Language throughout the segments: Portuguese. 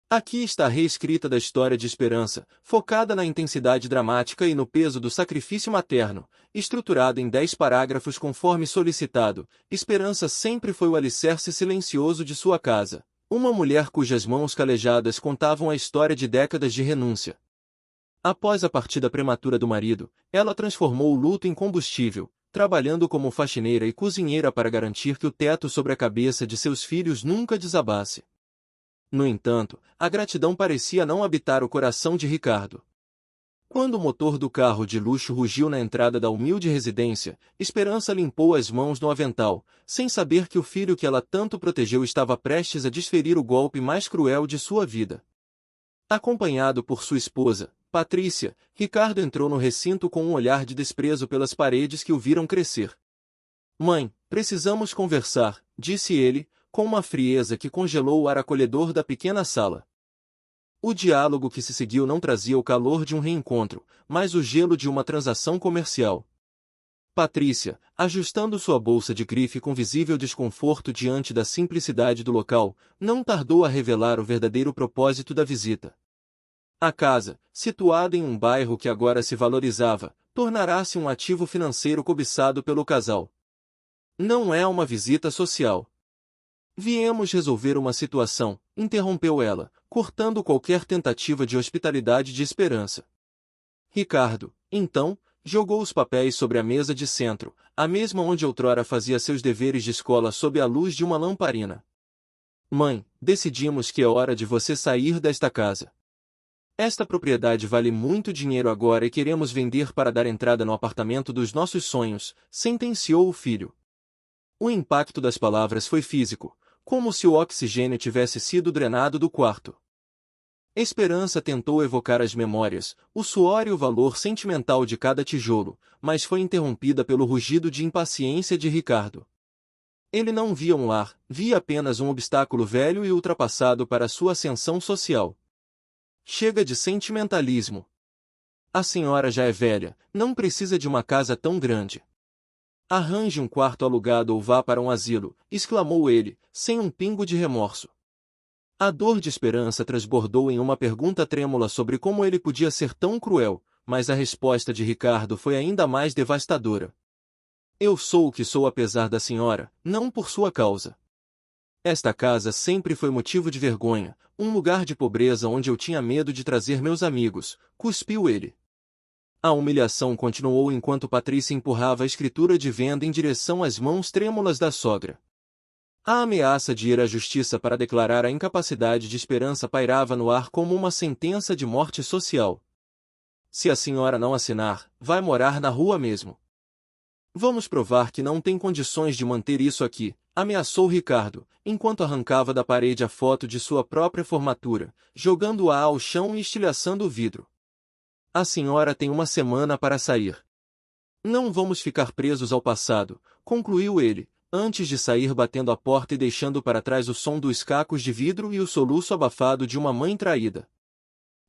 Aqui está a reescrita da história de Esperança, focada na intensidade dramática e no peso do sacrifício materno, estruturada em 10 parágrafos conforme solicitado. Esperança sempre foi o alicerce silencioso de sua casa, uma mulher cujas mãos calejadas contavam a história de décadas de renúncia. Após a partida prematura do marido, ela transformou o luto em combustível, trabalhando como faxineira e cozinheira para garantir que o teto sobre a cabeça de seus filhos nunca desabasse. No entanto, a gratidão parecia não habitar o coração de Ricardo. Quando o motor do carro de luxo rugiu na entrada da humilde residência, Esperança limpou as mãos no avental, sem saber que o filho que ela tanto protegeu estava prestes a desferir o golpe mais cruel de sua vida. Acompanhado por sua esposa, Patrícia, Ricardo entrou no recinto com um olhar de desprezo pelas paredes que o viram crescer. "Mãe, precisamos conversar", disse ele, com uma frieza que congelou o ar acolhedor da pequena sala. O diálogo que se seguiu não trazia o calor de um reencontro, mas o gelo de uma transação comercial. Patrícia, ajustando sua bolsa de grife com visível desconforto diante da simplicidade do local, não tardou a revelar o verdadeiro propósito da visita. A casa, situada em um bairro que agora se valorizava, tornará-se um ativo financeiro cobiçado pelo casal. "Não é uma visita social. Viemos resolver uma situação", interrompeu ela, cortando qualquer tentativa de hospitalidade de Esperança. Ricardo, então, jogou os papéis sobre a mesa de centro, a mesma onde outrora fazia seus deveres de escola sob a luz de uma lamparina. "Mãe, decidimos que é hora de você sair desta casa. Esta propriedade vale muito dinheiro agora e queremos vender para dar entrada no apartamento dos nossos sonhos", sentenciou o filho. O impacto das palavras foi físico, como se o oxigênio tivesse sido drenado do quarto. Esperança tentou evocar as memórias, o suor e o valor sentimental de cada tijolo, mas foi interrompida pelo rugido de impaciência de Ricardo. Ele não via um lar, via apenas um obstáculo velho e ultrapassado para sua ascensão social. "Chega de sentimentalismo. A senhora já é velha, não precisa de uma casa tão grande. Arranje um quarto alugado ou vá para um asilo", exclamou ele, sem um pingo de remorso. A dor de Esperança transbordou em uma pergunta trêmula sobre como ele podia ser tão cruel, mas a resposta de Ricardo foi ainda mais devastadora. "Eu sou o que sou apesar da senhora, não por sua causa. Esta casa sempre foi motivo de vergonha, um lugar de pobreza onde eu tinha medo de trazer meus amigos", cuspiu ele. A humilhação continuou enquanto Patrícia empurrava a escritura de venda em direção às mãos trêmulas da sogra. A ameaça de ir à justiça para declarar a incapacidade de Esperança pairava no ar como uma sentença de morte social. "Se a senhora não assinar, vai morar na rua mesmo. Vamos provar que não tem condições de manter isso aqui", ameaçou Ricardo, enquanto arrancava da parede a foto de sua própria formatura, jogando-a ao chão e estilhaçando o vidro. "A senhora tem uma semana para sair. Não vamos ficar presos ao passado", concluiu ele, antes de sair batendo a porta e deixando para trás o som dos cacos de vidro e o soluço abafado de uma mãe traída.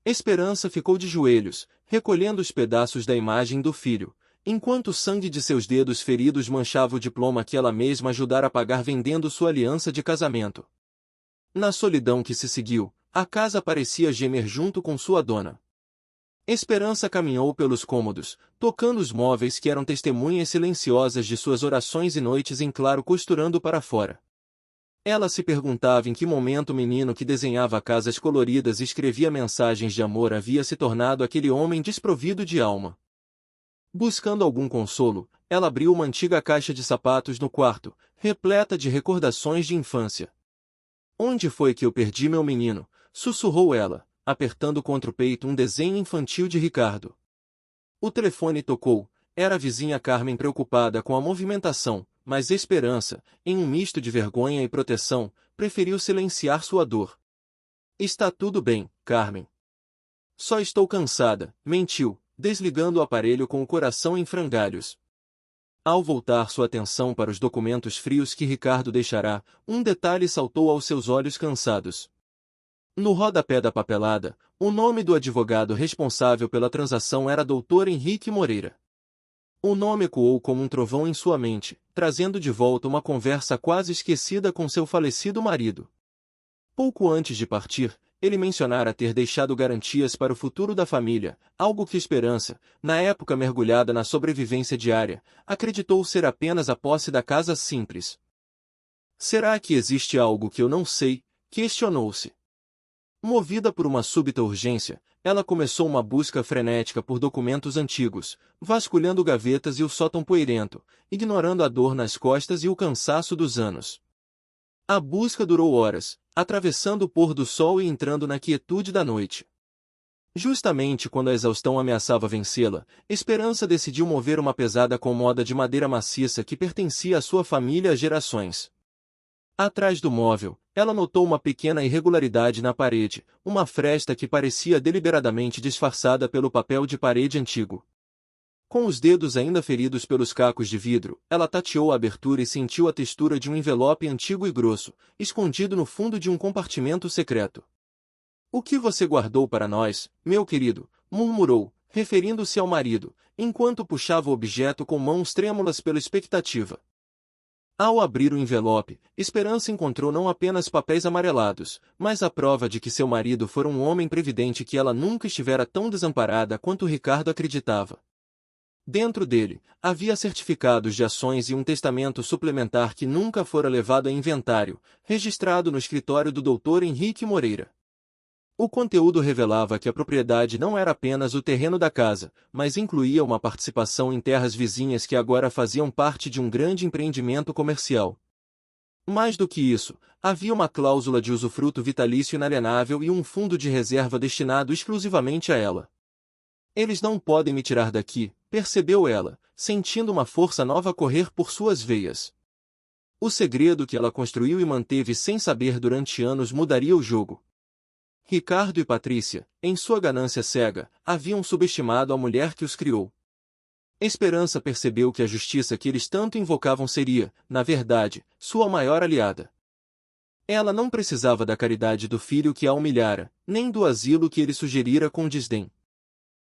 Esperança ficou de joelhos, recolhendo os pedaços da imagem do filho, enquanto o sangue de seus dedos feridos manchava o diploma que ela mesma ajudara a pagar vendendo sua aliança de casamento. Na solidão que se seguiu, a casa parecia gemer junto com sua dona. Esperança caminhou pelos cômodos, tocando os móveis que eram testemunhas silenciosas de suas orações e noites em claro costurando para fora. Ela se perguntava em que momento o menino que desenhava casas coloridas e escrevia mensagens de amor havia se tornado aquele homem desprovido de alma. Buscando algum consolo, ela abriu uma antiga caixa de sapatos no quarto, repleta de recordações de infância. "Onde foi que eu perdi meu menino?", sussurrou ela, apertando contra o peito um desenho infantil de Ricardo. O telefone tocou, era a vizinha Carmen preocupada com a movimentação, mas Esperança, em um misto de vergonha e proteção, preferiu silenciar sua dor. "Está tudo bem, Carmen. Só estou cansada", mentiu, desligando o aparelho com o coração em frangalhos. Ao voltar sua atenção para os documentos frios que Ricardo deixará, um detalhe saltou aos seus olhos cansados. No rodapé da papelada, o nome do advogado responsável pela transação era Dr. Henrique Moreira. O nome ecoou como um trovão em sua mente, trazendo de volta uma conversa quase esquecida com seu falecido marido. Pouco antes de partir, ele mencionara ter deixado garantias para o futuro da família, algo que Esperança, na época mergulhada na sobrevivência diária, acreditou ser apenas a posse da casa simples. Será que existe algo que eu não sei? Questionou-se. Movida por uma súbita urgência, ela começou uma busca frenética por documentos antigos, vasculhando gavetas e o sótão poeirento, ignorando a dor nas costas e o cansaço dos anos. A busca durou horas, atravessando o pôr do sol e entrando na quietude da noite. Justamente quando a exaustão ameaçava vencê-la, Esperança decidiu mover uma pesada cômoda de madeira maciça que pertencia à sua família há gerações. Atrás do móvel, ela notou uma pequena irregularidade na parede, uma fresta que parecia deliberadamente disfarçada pelo papel de parede antigo. Com os dedos ainda feridos pelos cacos de vidro, ela tateou a abertura e sentiu a textura de um envelope antigo e grosso, escondido no fundo de um compartimento secreto. "O que você guardou para nós, meu querido?", murmurou, referindo-se ao marido, enquanto puxava o objeto com mãos trêmulas pela expectativa. Ao abrir o envelope, Esperança encontrou não apenas papéis amarelados, mas a prova de que seu marido fora um homem previdente e que ela nunca estivera tão desamparada quanto Ricardo acreditava. Dentro dele, havia certificados de ações e um testamento suplementar que nunca fora levado a inventário, registrado no escritório do Dr. Henrique Moreira. O conteúdo revelava que a propriedade não era apenas o terreno da casa, mas incluía uma participação em terras vizinhas que agora faziam parte de um grande empreendimento comercial. Mais do que isso, havia uma cláusula de usufruto vitalício inalienável e um fundo de reserva destinado exclusivamente a ela. "Eles não podem me tirar daqui", percebeu ela, sentindo uma força nova correr por suas veias. O segredo que ela construiu e manteve sem saber durante anos mudaria o jogo. Ricardo e Patrícia, em sua ganância cega, haviam subestimado a mulher que os criou. Esperança percebeu que a justiça que eles tanto invocavam seria, na verdade, sua maior aliada. Ela não precisava da caridade do filho que a humilhara, nem do asilo que ele sugerira com desdém.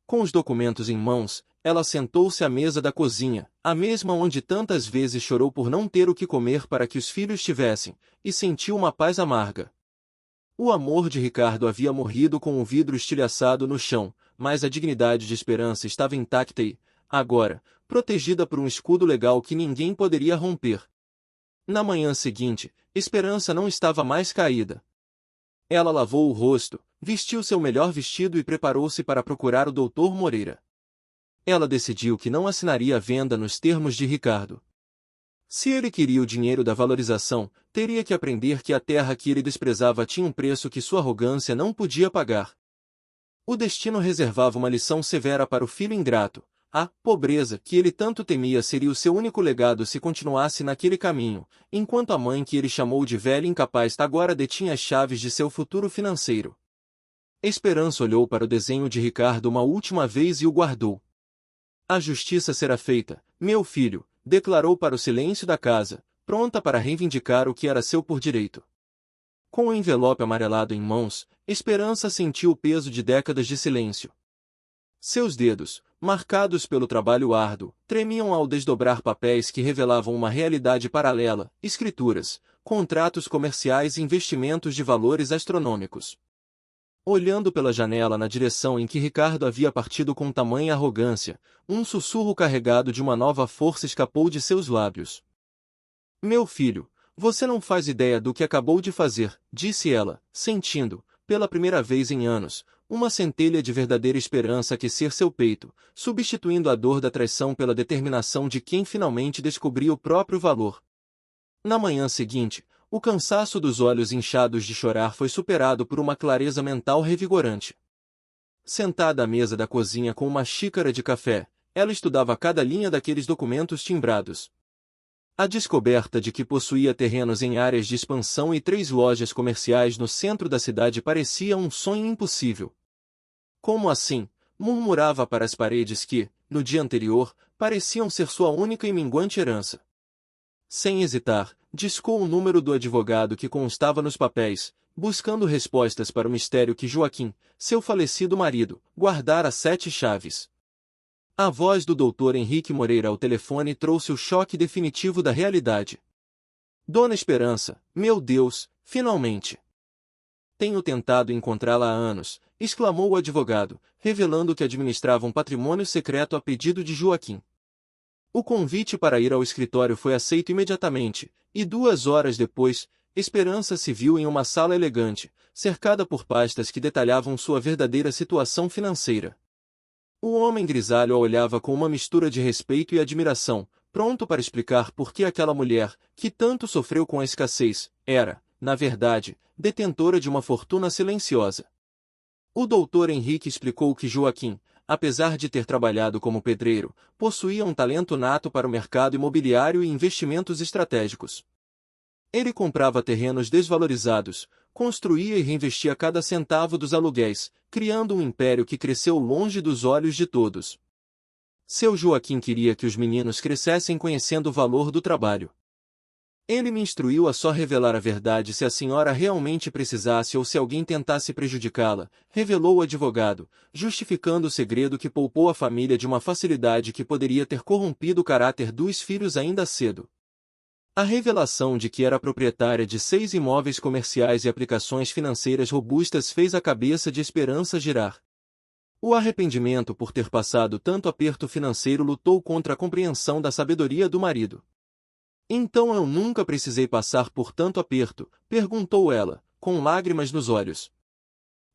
Com os documentos em mãos, ela sentou-se à mesa da cozinha, a mesma onde tantas vezes chorou por não ter o que comer para que os filhos tivessem, e sentiu uma paz amarga. O amor de Ricardo havia morrido com o vidro estilhaçado no chão, mas a dignidade de Esperança estava intacta e, agora, protegida por um escudo legal que ninguém poderia romper. Na manhã seguinte, Esperança não estava mais caída. Ela lavou o rosto, vestiu seu melhor vestido e preparou-se para procurar o Dr. Moreira. Ela decidiu que não assinaria a venda nos termos de Ricardo. Se ele queria o dinheiro da valorização, teria que aprender que a terra que ele desprezava tinha um preço que sua arrogância não podia pagar. O destino reservava uma lição severa para o filho ingrato. A pobreza que ele tanto temia seria o seu único legado se continuasse naquele caminho, enquanto a mãe que ele chamou de velha incapaz agora detinha as chaves de seu futuro financeiro. Esperança olhou para o desenho de Ricardo uma última vez e o guardou. "A justiça será feita, meu filho", declarou para o silêncio da casa, pronta para reivindicar o que era seu por direito. Com o envelope amarelado em mãos, Esperança sentiu o peso de décadas de silêncio. Seus dedos, marcados pelo trabalho árduo, tremiam ao desdobrar papéis que revelavam uma realidade paralela, escrituras, contratos comerciais e investimentos de valores astronômicos. Olhando pela janela na direção em que Ricardo havia partido com tamanha arrogância, um sussurro carregado de uma nova força escapou de seus lábios. "Meu filho, você não faz ideia do que acabou de fazer", disse ela, sentindo, pela primeira vez em anos, uma centelha de verdadeira esperança aquecer seu peito, substituindo a dor da traição pela determinação de quem finalmente descobriu o próprio valor. Na manhã seguinte, o cansaço dos olhos inchados de chorar foi superado por uma clareza mental revigorante. Sentada à mesa da cozinha com uma xícara de café, ela estudava cada linha daqueles documentos timbrados. A descoberta de que possuía terrenos em áreas de expansão e 3 lojas comerciais no centro da cidade parecia um sonho impossível. Como assim? Murmurava para as paredes que, no dia anterior, pareciam ser sua única e minguante herança. Sem hesitar, discou o número do advogado que constava nos papéis, buscando respostas para o mistério que Joaquim, seu falecido marido, guardara 7 chaves. A voz do Dr. Henrique Moreira ao telefone trouxe o choque definitivo da realidade. "Dona Esperança, meu Deus, finalmente!" tenho tentado encontrá-la há anos, exclamou o advogado, revelando que administrava um patrimônio secreto a pedido de Joaquim. O convite para ir ao escritório foi aceito imediatamente, e 2 horas depois, Esperança se viu em uma sala elegante, cercada por pastas que detalhavam sua verdadeira situação financeira. O homem grisalho a olhava com uma mistura de respeito e admiração, pronto para explicar por que aquela mulher, que tanto sofreu com a escassez, era, na verdade, detentora de uma fortuna silenciosa. O doutor Henrique explicou que Joaquim, apesar de ter trabalhado como pedreiro, possuía um talento nato para o mercado imobiliário e investimentos estratégicos. Ele comprava terrenos desvalorizados, construía e reinvestia cada centavo dos aluguéis, criando um império que cresceu longe dos olhos de todos. Seu Joaquim queria que os meninos crescessem conhecendo o valor do trabalho. Ele me instruiu a só revelar a verdade se a senhora realmente precisasse ou se alguém tentasse prejudicá-la, revelou o advogado, justificando o segredo que poupou a família de uma facilidade que poderia ter corrompido o caráter dos filhos ainda cedo. A revelação de que era proprietária de 6 imóveis comerciais e aplicações financeiras robustas fez a cabeça de Esperança girar. O arrependimento por ter passado tanto aperto financeiro lutou contra a compreensão da sabedoria do marido. Então eu nunca precisei passar por tanto aperto? Perguntou ela, com lágrimas nos olhos.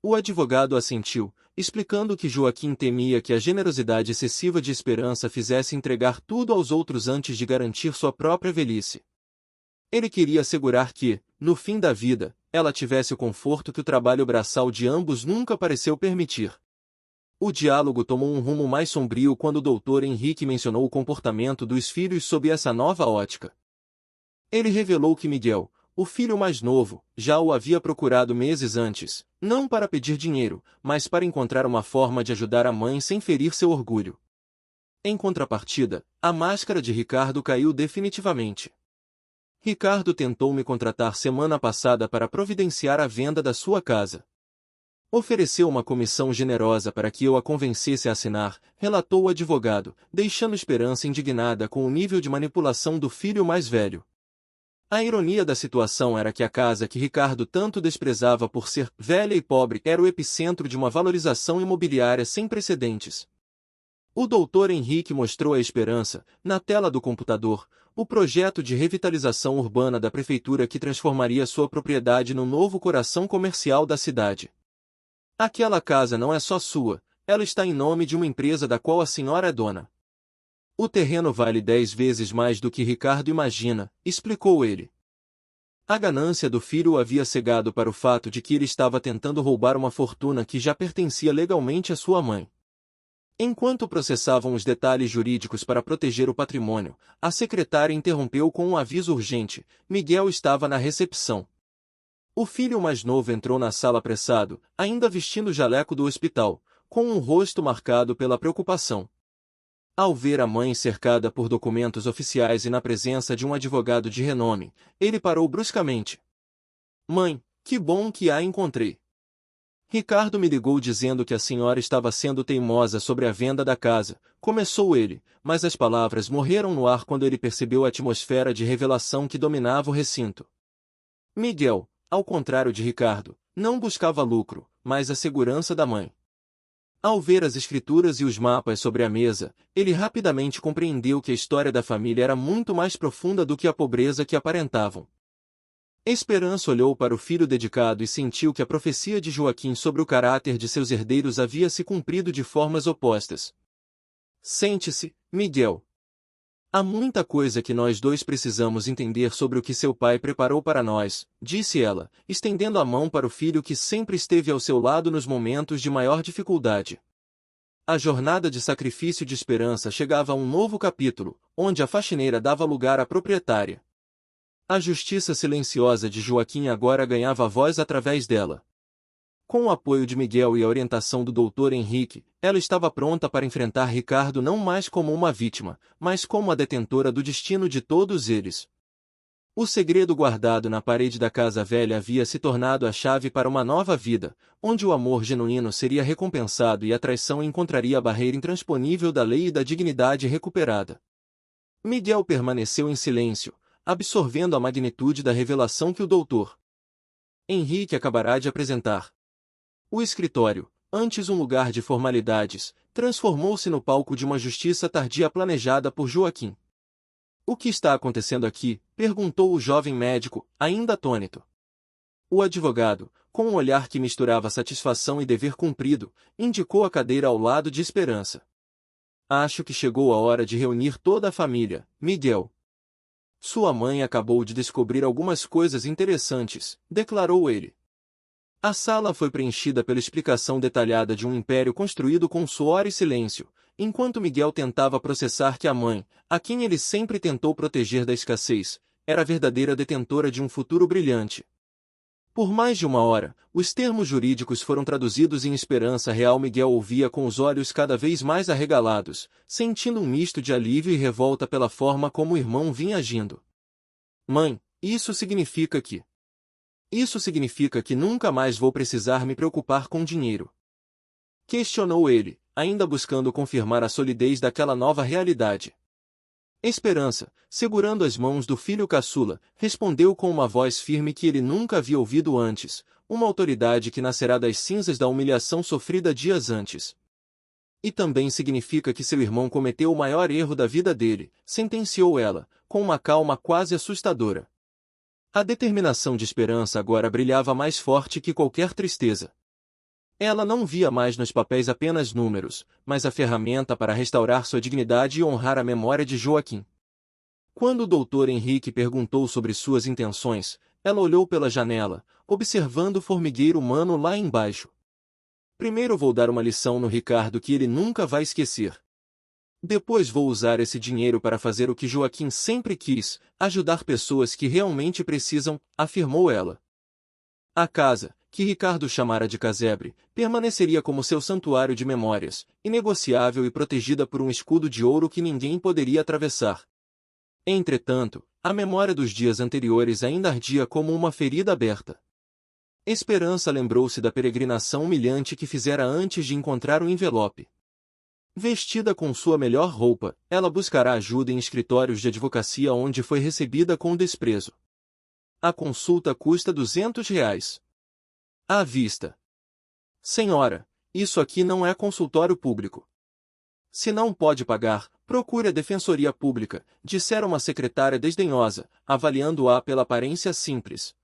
O advogado assentiu, explicando que Joaquim temia que a generosidade excessiva de Esperança fizesse entregar tudo aos outros antes de garantir sua própria velhice. Ele queria assegurar que, no fim da vida, ela tivesse o conforto que o trabalho braçal de ambos nunca pareceu permitir. O diálogo tomou um rumo mais sombrio quando o doutor Henrique mencionou o comportamento dos filhos sob essa nova ótica. Ele revelou que Miguel, o filho mais novo, já o havia procurado meses antes, não para pedir dinheiro, mas para encontrar uma forma de ajudar a mãe sem ferir seu orgulho. Em contrapartida, a máscara de Ricardo caiu definitivamente. Ricardo tentou me contratar semana passada para providenciar a venda da sua casa. Ofereceu uma comissão generosa para que eu a convencesse a assinar, relatou o advogado, deixando Esperança indignada com o nível de manipulação do filho mais velho. A ironia da situação era que a casa que Ricardo tanto desprezava por ser velha e pobre era o epicentro de uma valorização imobiliária sem precedentes. O doutor Henrique mostrou a Esperança, na tela do computador, o projeto de revitalização urbana da prefeitura que transformaria sua propriedade no novo coração comercial da cidade. Aquela casa não é só sua, ela está em nome de uma empresa da qual a senhora é dona. O terreno vale 10 vezes mais do que Ricardo imagina, explicou ele. A ganância do filho o havia cegado para o fato de que ele estava tentando roubar uma fortuna que já pertencia legalmente à sua mãe. Enquanto processavam os detalhes jurídicos para proteger o patrimônio, a secretária interrompeu com um aviso urgente: Miguel estava na recepção. O filho mais novo entrou na sala apressado, ainda vestindo o jaleco do hospital, com um rosto marcado pela preocupação. Ao ver a mãe cercada por documentos oficiais e na presença de um advogado de renome, ele parou bruscamente. Mãe, que bom que a encontrei. Ricardo me ligou dizendo que a senhora estava sendo teimosa sobre a venda da casa, começou ele, mas as palavras morreram no ar quando ele percebeu a atmosfera de revelação que dominava o recinto. Miguel, ao contrário de Ricardo, não buscava lucro, mas a segurança da mãe. Ao ver as escrituras e os mapas sobre a mesa, ele rapidamente compreendeu que a história da família era muito mais profunda do que a pobreza que aparentavam. Esperança olhou para o filho dedicado e sentiu que a profecia de Joaquim sobre o caráter de seus herdeiros havia se cumprido de formas opostas. Sente-se, Miguel. Há muita coisa que nós dois precisamos entender sobre o que seu pai preparou para nós, disse ela, estendendo a mão para o filho que sempre esteve ao seu lado nos momentos de maior dificuldade. A jornada de sacrifício de Esperança chegava a um novo capítulo, onde a faxineira dava lugar à proprietária. A justiça silenciosa de Joaquim agora ganhava voz através dela. Com o apoio de Miguel e a orientação do doutor Henrique, ela estava pronta para enfrentar Ricardo não mais como uma vítima, mas como a detentora do destino de todos eles. O segredo guardado na parede da casa velha havia se tornado a chave para uma nova vida, onde o amor genuíno seria recompensado e a traição encontraria a barreira intransponível da lei e da dignidade recuperada. Miguel permaneceu em silêncio, absorvendo a magnitude da revelação que o doutor Henrique acabará de apresentar. O escritório, antes um lugar de formalidades, transformou-se no palco de uma justiça tardia planejada por Joaquim. O que está acontecendo aqui? Perguntou o jovem médico, ainda atônito. O advogado, com um olhar que misturava satisfação e dever cumprido, indicou a cadeira ao lado de Esperança. Acho que chegou a hora de reunir toda a família, Miguel. Sua mãe acabou de descobrir algumas coisas interessantes, declarou ele. A sala foi preenchida pela explicação detalhada de um império construído com suor e silêncio, enquanto Miguel tentava processar que a mãe, a quem ele sempre tentou proteger da escassez, era a verdadeira detentora de um futuro brilhante. Por mais de uma hora, os termos jurídicos foram traduzidos em Esperança Real. Miguel ouvia com os olhos cada vez mais arregalados, sentindo um misto de alívio e revolta pela forma como o irmão vinha agindo. Mãe, isso significa que... Isso significa que nunca mais vou precisar me preocupar com dinheiro. Questionou ele, ainda buscando confirmar a solidez daquela nova realidade. Esperança, segurando as mãos do filho caçula, respondeu com uma voz firme que ele nunca havia ouvido antes, uma autoridade que nascerá das cinzas da humilhação sofrida dias antes. E também significa que seu irmão cometeu o maior erro da vida dele, sentenciou ela, com uma calma quase assustadora. A determinação de Esperança agora brilhava mais forte que qualquer tristeza. Ela não via mais nos papéis apenas números, mas a ferramenta para restaurar sua dignidade e honrar a memória de Joaquim. Quando o doutor Henrique perguntou sobre suas intenções, ela olhou pela janela, observando o formigueiro humano lá embaixo. Primeiro vou dar uma lição no Ricardo que ele nunca vai esquecer. Depois vou usar esse dinheiro para fazer o que Joaquim sempre quis, ajudar pessoas que realmente precisam, afirmou ela. A casa, que Ricardo chamara de casebre, permaneceria como seu santuário de memórias, inegociável e protegida por um escudo de ouro que ninguém poderia atravessar. Entretanto, a memória dos dias anteriores ainda ardia como uma ferida aberta. Esperança lembrou-se da peregrinação humilhante que fizera antes de encontrar o envelope. Vestida com sua melhor roupa, ela buscará ajuda em escritórios de advocacia onde foi recebida com desprezo. A consulta custa R$ 200. À vista. Senhora, isso aqui não é consultório público. Se não pode pagar, procure a Defensoria Pública, dissera uma secretária desdenhosa, avaliando-a pela aparência simples.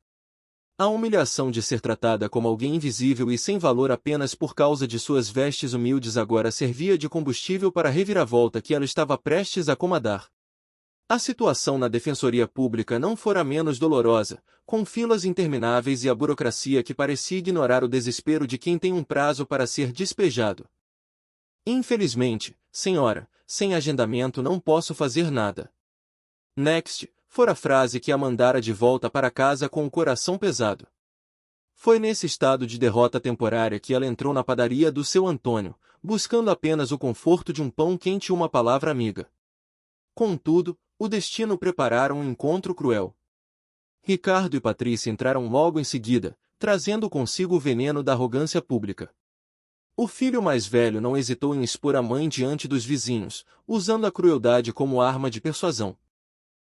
A humilhação de ser tratada como alguém invisível e sem valor apenas por causa de suas vestes humildes agora servia de combustível para a reviravolta que ela estava prestes a comandar. A situação na Defensoria Pública não fora menos dolorosa, com filas intermináveis e a burocracia que parecia ignorar o desespero de quem tem um prazo para ser despejado. Infelizmente, senhora, sem agendamento não posso fazer nada. Next, fora a frase que a mandara de volta para casa com o coração pesado. Foi nesse estado de derrota temporária que ela entrou na padaria do seu Antônio, buscando apenas o conforto de um pão quente e uma palavra amiga. Contudo, o destino preparara um encontro cruel. Ricardo e Patrícia entraram logo em seguida, trazendo consigo o veneno da arrogância pública. O filho mais velho não hesitou em expor a mãe diante dos vizinhos, usando a crueldade como arma de persuasão.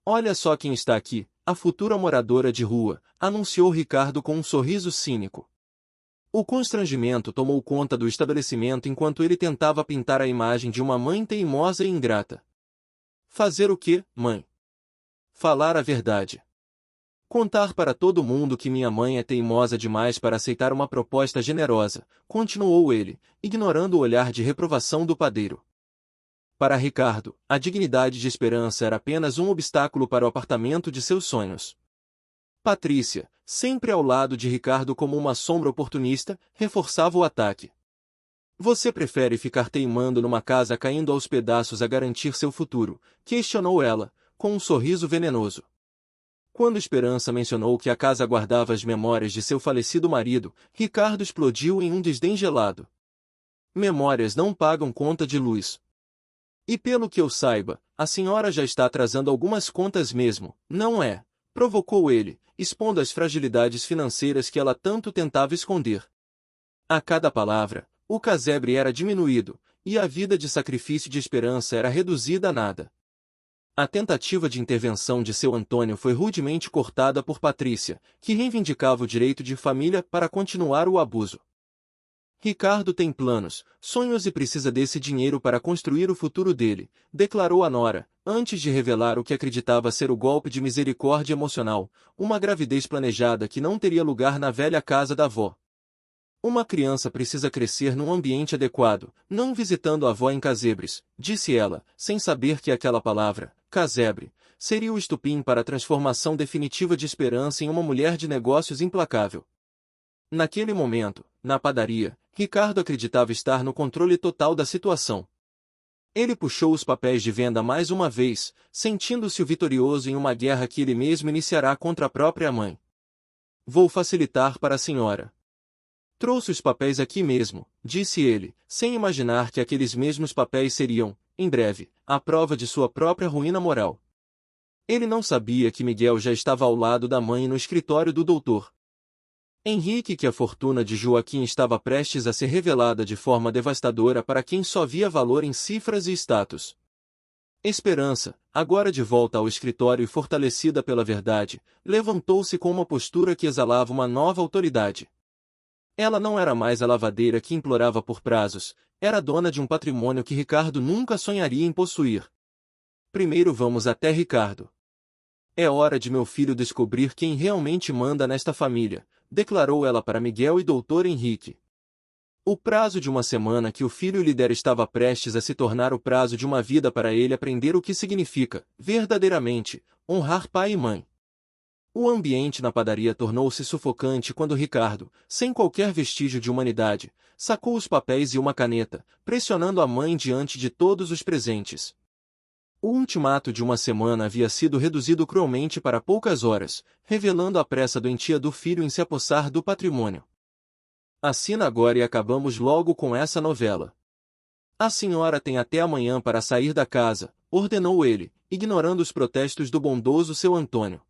Olha só quem está aqui, a futura moradora de rua, anunciou Ricardo com um sorriso cínico. O constrangimento tomou conta do estabelecimento enquanto ele tentava pintar a imagem de uma mãe teimosa e ingrata. Fazer o quê, mãe? Falar a verdade. Contar para todo mundo que minha mãe é teimosa demais para aceitar uma proposta generosa, continuou ele, ignorando o olhar de reprovação do padeiro. Para Ricardo, a dignidade de Esperança era apenas um obstáculo para o apartamento de seus sonhos. Patrícia, sempre ao lado de Ricardo como uma sombra oportunista, reforçava o ataque. Você prefere ficar teimando numa casa caindo aos pedaços a garantir seu futuro? Questionou ela, com um sorriso venenoso. Quando Esperança mencionou que a casa guardava as memórias de seu falecido marido, Ricardo explodiu em um desdém gelado. Memórias não pagam conta de luz. E pelo que eu saiba, a senhora já está atrasando algumas contas mesmo, não é? Provocou ele, expondo as fragilidades financeiras que ela tanto tentava esconder. A cada palavra, o casebre era diminuído, e a vida de sacrifício de Esperança era reduzida a nada. A tentativa de intervenção de seu Antônio foi rudemente cortada por Patrícia, que reivindicava o direito de família para continuar o abuso. Ricardo tem planos, sonhos e precisa desse dinheiro para construir o futuro dele, declarou a nora, antes de revelar o que acreditava ser o golpe de misericórdia emocional, uma gravidez planejada que não teria lugar na velha casa da avó. Uma criança precisa crescer num ambiente adequado, não visitando a avó em casebres, disse ela, sem saber que aquela palavra, casebre, seria o estupim para a transformação definitiva de Esperança em uma mulher de negócios implacável. Naquele momento, na padaria, Ricardo acreditava estar no controle total da situação. Ele puxou os papéis de venda mais uma vez, sentindo-se o vitorioso em uma guerra que ele mesmo iniciará contra a própria mãe. Vou facilitar para a senhora. Trouxe os papéis aqui mesmo, disse ele, sem imaginar que aqueles mesmos papéis seriam, em breve, a prova de sua própria ruína moral. Ele não sabia que Miguel já estava ao lado da mãe no escritório do doutor Henrique, que a fortuna de Joaquim estava prestes a ser revelada de forma devastadora para quem só via valor em cifras e status. Esperança, agora de volta ao escritório e fortalecida pela verdade, levantou-se com uma postura que exalava uma nova autoridade. Ela não era mais a lavadeira que implorava por prazos, era dona de um patrimônio que Ricardo nunca sonharia em possuir. Primeiro vamos até Ricardo. É hora de meu filho descobrir quem realmente manda nesta família, declarou ela para Miguel e Dr. Henrique. O prazo de uma semana que o filho lhe dera estava prestes a se tornar o prazo de uma vida para ele aprender o que significa, verdadeiramente, honrar pai e mãe. O ambiente na padaria tornou-se sufocante quando Ricardo, sem qualquer vestígio de humanidade, sacou os papéis e uma caneta, pressionando a mãe diante de todos os presentes. O ultimato de uma semana havia sido reduzido cruelmente para poucas horas, revelando a pressa doentia do filho em se apossar do patrimônio. Assina agora e acabamos logo com essa novela. A senhora tem até amanhã para sair da casa, ordenou ele, ignorando os protestos do bondoso seu Antônio.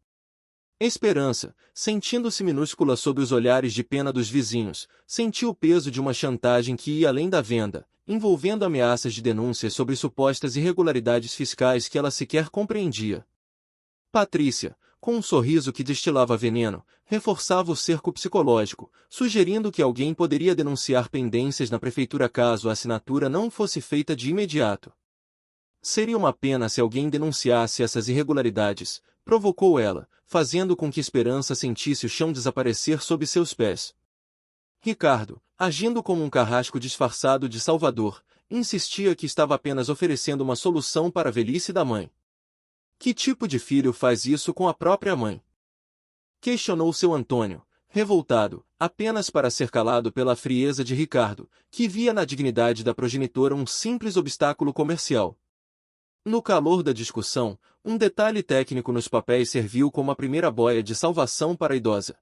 Esperança, sentindo-se minúscula sob os olhares de pena dos vizinhos, sentiu o peso de uma chantagem que ia além da venda, envolvendo ameaças de denúncias sobre supostas irregularidades fiscais que ela sequer compreendia. Patrícia, com um sorriso que destilava veneno, reforçava o cerco psicológico, sugerindo que alguém poderia denunciar pendências na prefeitura caso a assinatura não fosse feita de imediato. Seria uma pena se alguém denunciasse essas irregularidades, provocou ela, fazendo com que Esperança sentisse o chão desaparecer sob seus pés. Ricardo, agindo como um carrasco disfarçado de salvador, insistia que estava apenas oferecendo uma solução para a velhice da mãe. Que tipo de filho faz isso com a própria mãe? Questionou seu Antônio, revoltado, apenas para ser calado pela frieza de Ricardo, que via na dignidade da progenitora um simples obstáculo comercial. No calor da discussão, um detalhe técnico nos papéis serviu como a primeira boia de salvação para a idosa.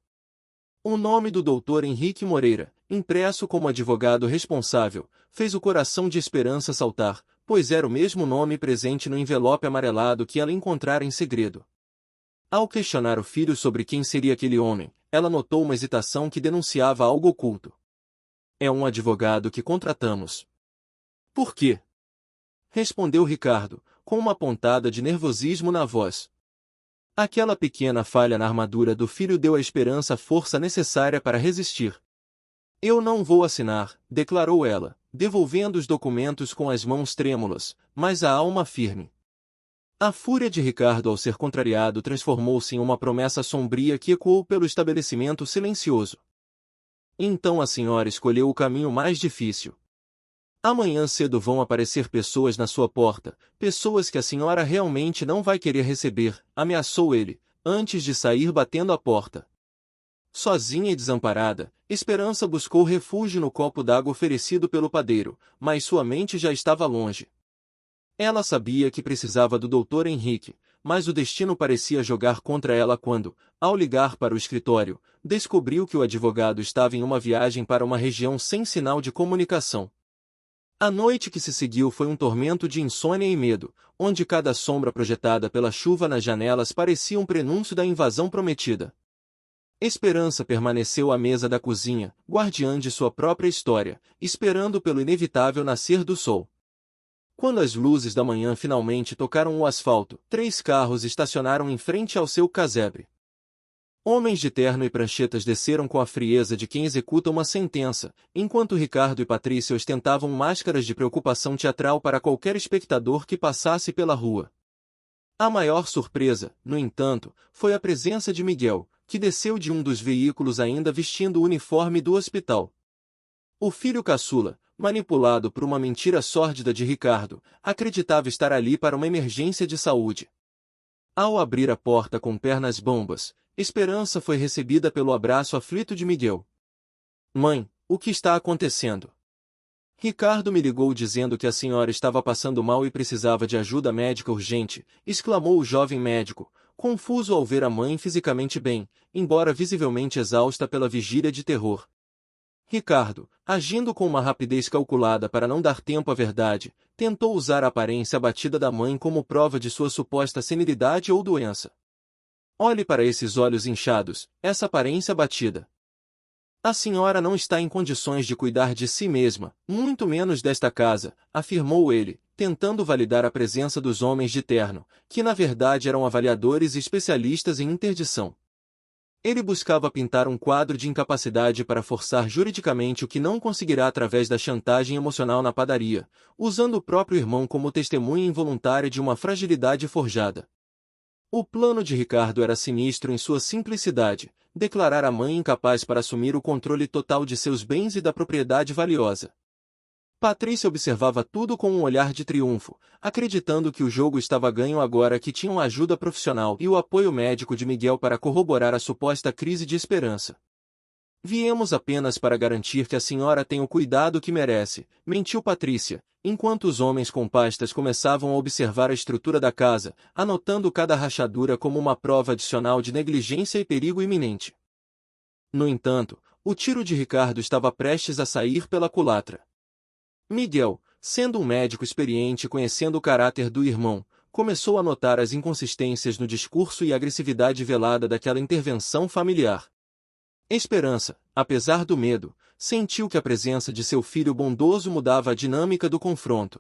O nome do Dr. Henrique Moreira, impresso como advogado responsável, fez o coração de Esperança saltar, pois era o mesmo nome presente no envelope amarelado que ela encontrara em segredo. Ao questionar o filho sobre quem seria aquele homem, ela notou uma hesitação que denunciava algo oculto. É um advogado que contratamos. Por quê? Respondeu Ricardo, com uma pontada de nervosismo na voz. Aquela pequena falha na armadura do filho deu à Esperança a força necessária para resistir. Eu não vou assinar, declarou ela, devolvendo os documentos com as mãos trêmulas, mas a alma firme. A fúria de Ricardo ao ser contrariado transformou-se em uma promessa sombria que ecoou pelo estabelecimento silencioso. Então a senhora escolheu o caminho mais difícil. Amanhã cedo vão aparecer pessoas na sua porta, pessoas que a senhora realmente não vai querer receber, ameaçou ele, antes de sair batendo a porta. Sozinha e desamparada, Esperança buscou refúgio no copo d'água oferecido pelo padeiro, mas sua mente já estava longe. Ela sabia que precisava do Dr. Henrique, mas o destino parecia jogar contra ela quando, ao ligar para o escritório, descobriu que o advogado estava em uma viagem para uma região sem sinal de comunicação. A noite que se seguiu foi um tormento de insônia e medo, onde cada sombra projetada pela chuva nas janelas parecia um prenúncio da invasão prometida. Esperança permaneceu à mesa da cozinha, guardiã de sua própria história, esperando pelo inevitável nascer do sol. Quando as luzes da manhã finalmente tocaram o asfalto, 3 carros estacionaram em frente ao seu casebre. Homens de terno e pranchetas desceram com a frieza de quem executa uma sentença, enquanto Ricardo e Patrícia ostentavam máscaras de preocupação teatral para qualquer espectador que passasse pela rua. A maior surpresa, no entanto, foi a presença de Miguel, que desceu de um dos veículos ainda vestindo o uniforme do hospital. O filho caçula, manipulado por uma mentira sórdida de Ricardo, acreditava estar ali para uma emergência de saúde. Ao abrir a porta com pernas bambas, Esperança foi recebida pelo abraço aflito de Miguel. Mãe, o que está acontecendo? Ricardo me ligou dizendo que a senhora estava passando mal e precisava de ajuda médica urgente, exclamou o jovem médico, confuso ao ver a mãe fisicamente bem, embora visivelmente exausta pela vigília de terror. Ricardo, agindo com uma rapidez calculada para não dar tempo à verdade, tentou usar a aparência abatida da mãe como prova de sua suposta senilidade ou doença. Olhe para esses olhos inchados, essa aparência abatida. A senhora não está em condições de cuidar de si mesma, muito menos desta casa, afirmou ele, tentando validar a presença dos homens de terno, que na verdade eram avaliadores e especialistas em interdição. Ele buscava pintar um quadro de incapacidade para forçar juridicamente o que não conseguirá através da chantagem emocional na padaria, usando o próprio irmão como testemunha involuntária de uma fragilidade forjada. O plano de Ricardo era sinistro em sua simplicidade, declarar a mãe incapaz para assumir o controle total de seus bens e da propriedade valiosa. Patrícia observava tudo com um olhar de triunfo, acreditando que o jogo estava ganho agora que tinham a ajuda profissional e o apoio médico de Miguel para corroborar a suposta crise de esperança. Viemos apenas para garantir que a senhora tem o cuidado que merece, mentiu Patrícia, enquanto os homens com pastas começavam a observar a estrutura da casa, anotando cada rachadura como uma prova adicional de negligência e perigo iminente. No entanto, o tiro de Ricardo estava prestes a sair pela culatra. Miguel, sendo um médico experiente e conhecendo o caráter do irmão, começou a notar as inconsistências no discurso e a agressividade velada daquela intervenção familiar. Esperança, apesar do medo, sentiu que a presença de seu filho bondoso mudava a dinâmica do confronto.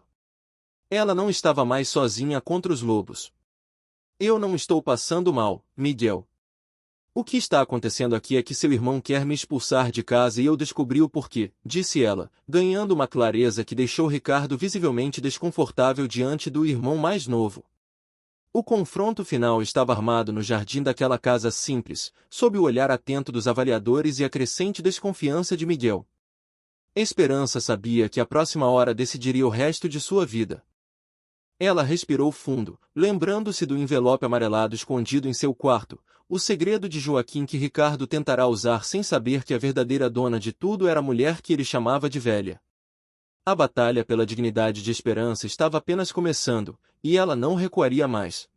Ela não estava mais sozinha contra os lobos. Eu não estou passando mal, Miguel. O que está acontecendo aqui é que seu irmão quer me expulsar de casa e eu descobri o porquê, disse ela, ganhando uma clareza que deixou Ricardo visivelmente desconfortável diante do irmão mais novo. O confronto final estava armado no jardim daquela casa simples, sob o olhar atento dos avaliadores e a crescente desconfiança de Miguel. Esperança sabia que a próxima hora decidiria o resto de sua vida. Ela respirou fundo, lembrando-se do envelope amarelado escondido em seu quarto, o segredo de Joaquim que Ricardo tentará usar sem saber que a verdadeira dona de tudo era a mulher que ele chamava de velha. A batalha pela dignidade de Esperança estava apenas começando, e ela não recuaria mais.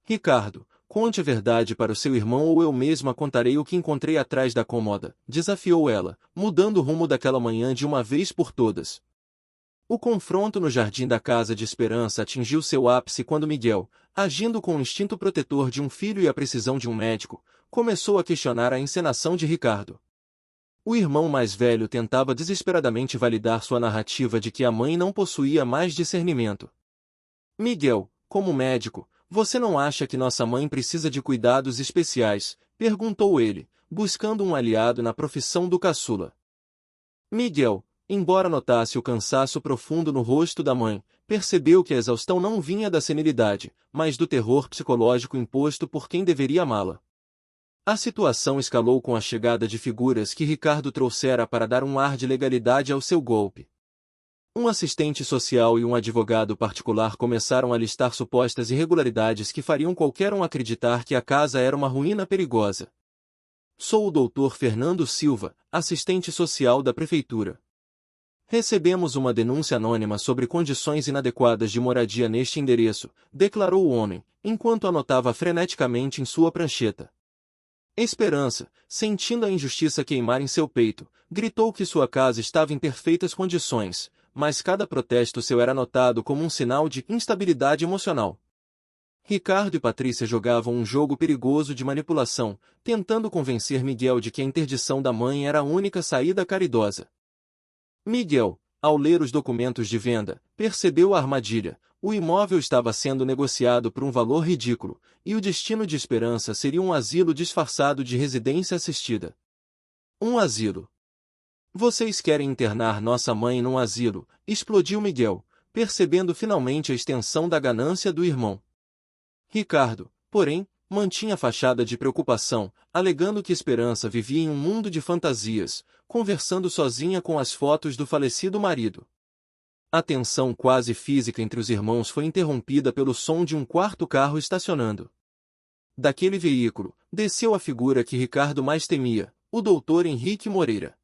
Ricardo, conte a verdade para o seu irmão ou eu mesma contarei o que encontrei atrás da cômoda, desafiou ela, mudando o rumo daquela manhã de uma vez por todas. O confronto no jardim da casa de Esperança atingiu seu ápice quando Miguel, agindo com o instinto protetor de um filho e a precisão de um médico, começou a questionar a encenação de Ricardo. O irmão mais velho tentava desesperadamente validar sua narrativa de que a mãe não possuía mais discernimento. Miguel, como médico, você não acha que nossa mãe precisa de cuidados especiais? Perguntou ele, buscando um aliado na profissão do caçula. Miguel, embora notasse o cansaço profundo no rosto da mãe, percebeu que a exaustão não vinha da senilidade, mas do terror psicológico imposto por quem deveria amá-la. A situação escalou com a chegada de figuras que Ricardo trouxera para dar um ar de legalidade ao seu golpe. Um assistente social e um advogado particular começaram a listar supostas irregularidades que fariam qualquer um acreditar que a casa era uma ruína perigosa. Sou o Dr. Fernando Silva, assistente social da prefeitura. Recebemos uma denúncia anônima sobre condições inadequadas de moradia neste endereço, declarou o homem, enquanto anotava freneticamente em sua prancheta. Esperança, sentindo a injustiça queimar em seu peito, gritou que sua casa estava em perfeitas condições, mas cada protesto seu era notado como um sinal de instabilidade emocional. Ricardo e Patrícia jogavam um jogo perigoso de manipulação, tentando convencer Miguel de que a interdição da mãe era a única saída caridosa. Miguel, ao ler os documentos de venda, percebeu a armadilha. O imóvel estava sendo negociado por um valor ridículo, e o destino de Esperança seria um asilo disfarçado de residência assistida. Um asilo. Vocês querem internar nossa mãe num asilo, explodiu Miguel, percebendo finalmente a extensão da ganância do irmão. Ricardo, porém, mantinha fachada de preocupação, alegando que Esperança vivia em um mundo de fantasias, conversando sozinha com as fotos do falecido marido. A tensão quase física entre os irmãos foi interrompida pelo som de um quarto carro estacionando. Daquele veículo, desceu a figura que Ricardo mais temia, o doutor Henrique Moreira.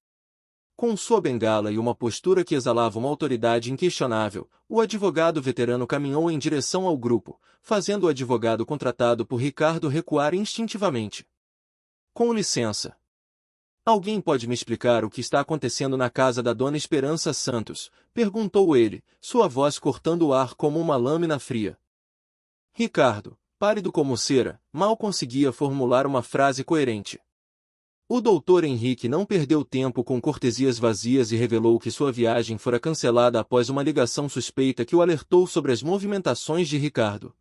Com sua bengala e uma postura que exalava uma autoridade inquestionável, o advogado veterano caminhou em direção ao grupo, fazendo o advogado contratado por Ricardo recuar instintivamente. Com licença. Alguém pode me explicar o que está acontecendo na casa da Dona Esperança Santos? Perguntou ele, sua voz cortando o ar como uma lâmina fria. Ricardo, pálido como cera, mal conseguia formular uma frase coerente. O doutor Henrique não perdeu tempo com cortesias vazias e revelou que sua viagem fora cancelada após uma ligação suspeita que o alertou sobre as movimentações de Ricardo.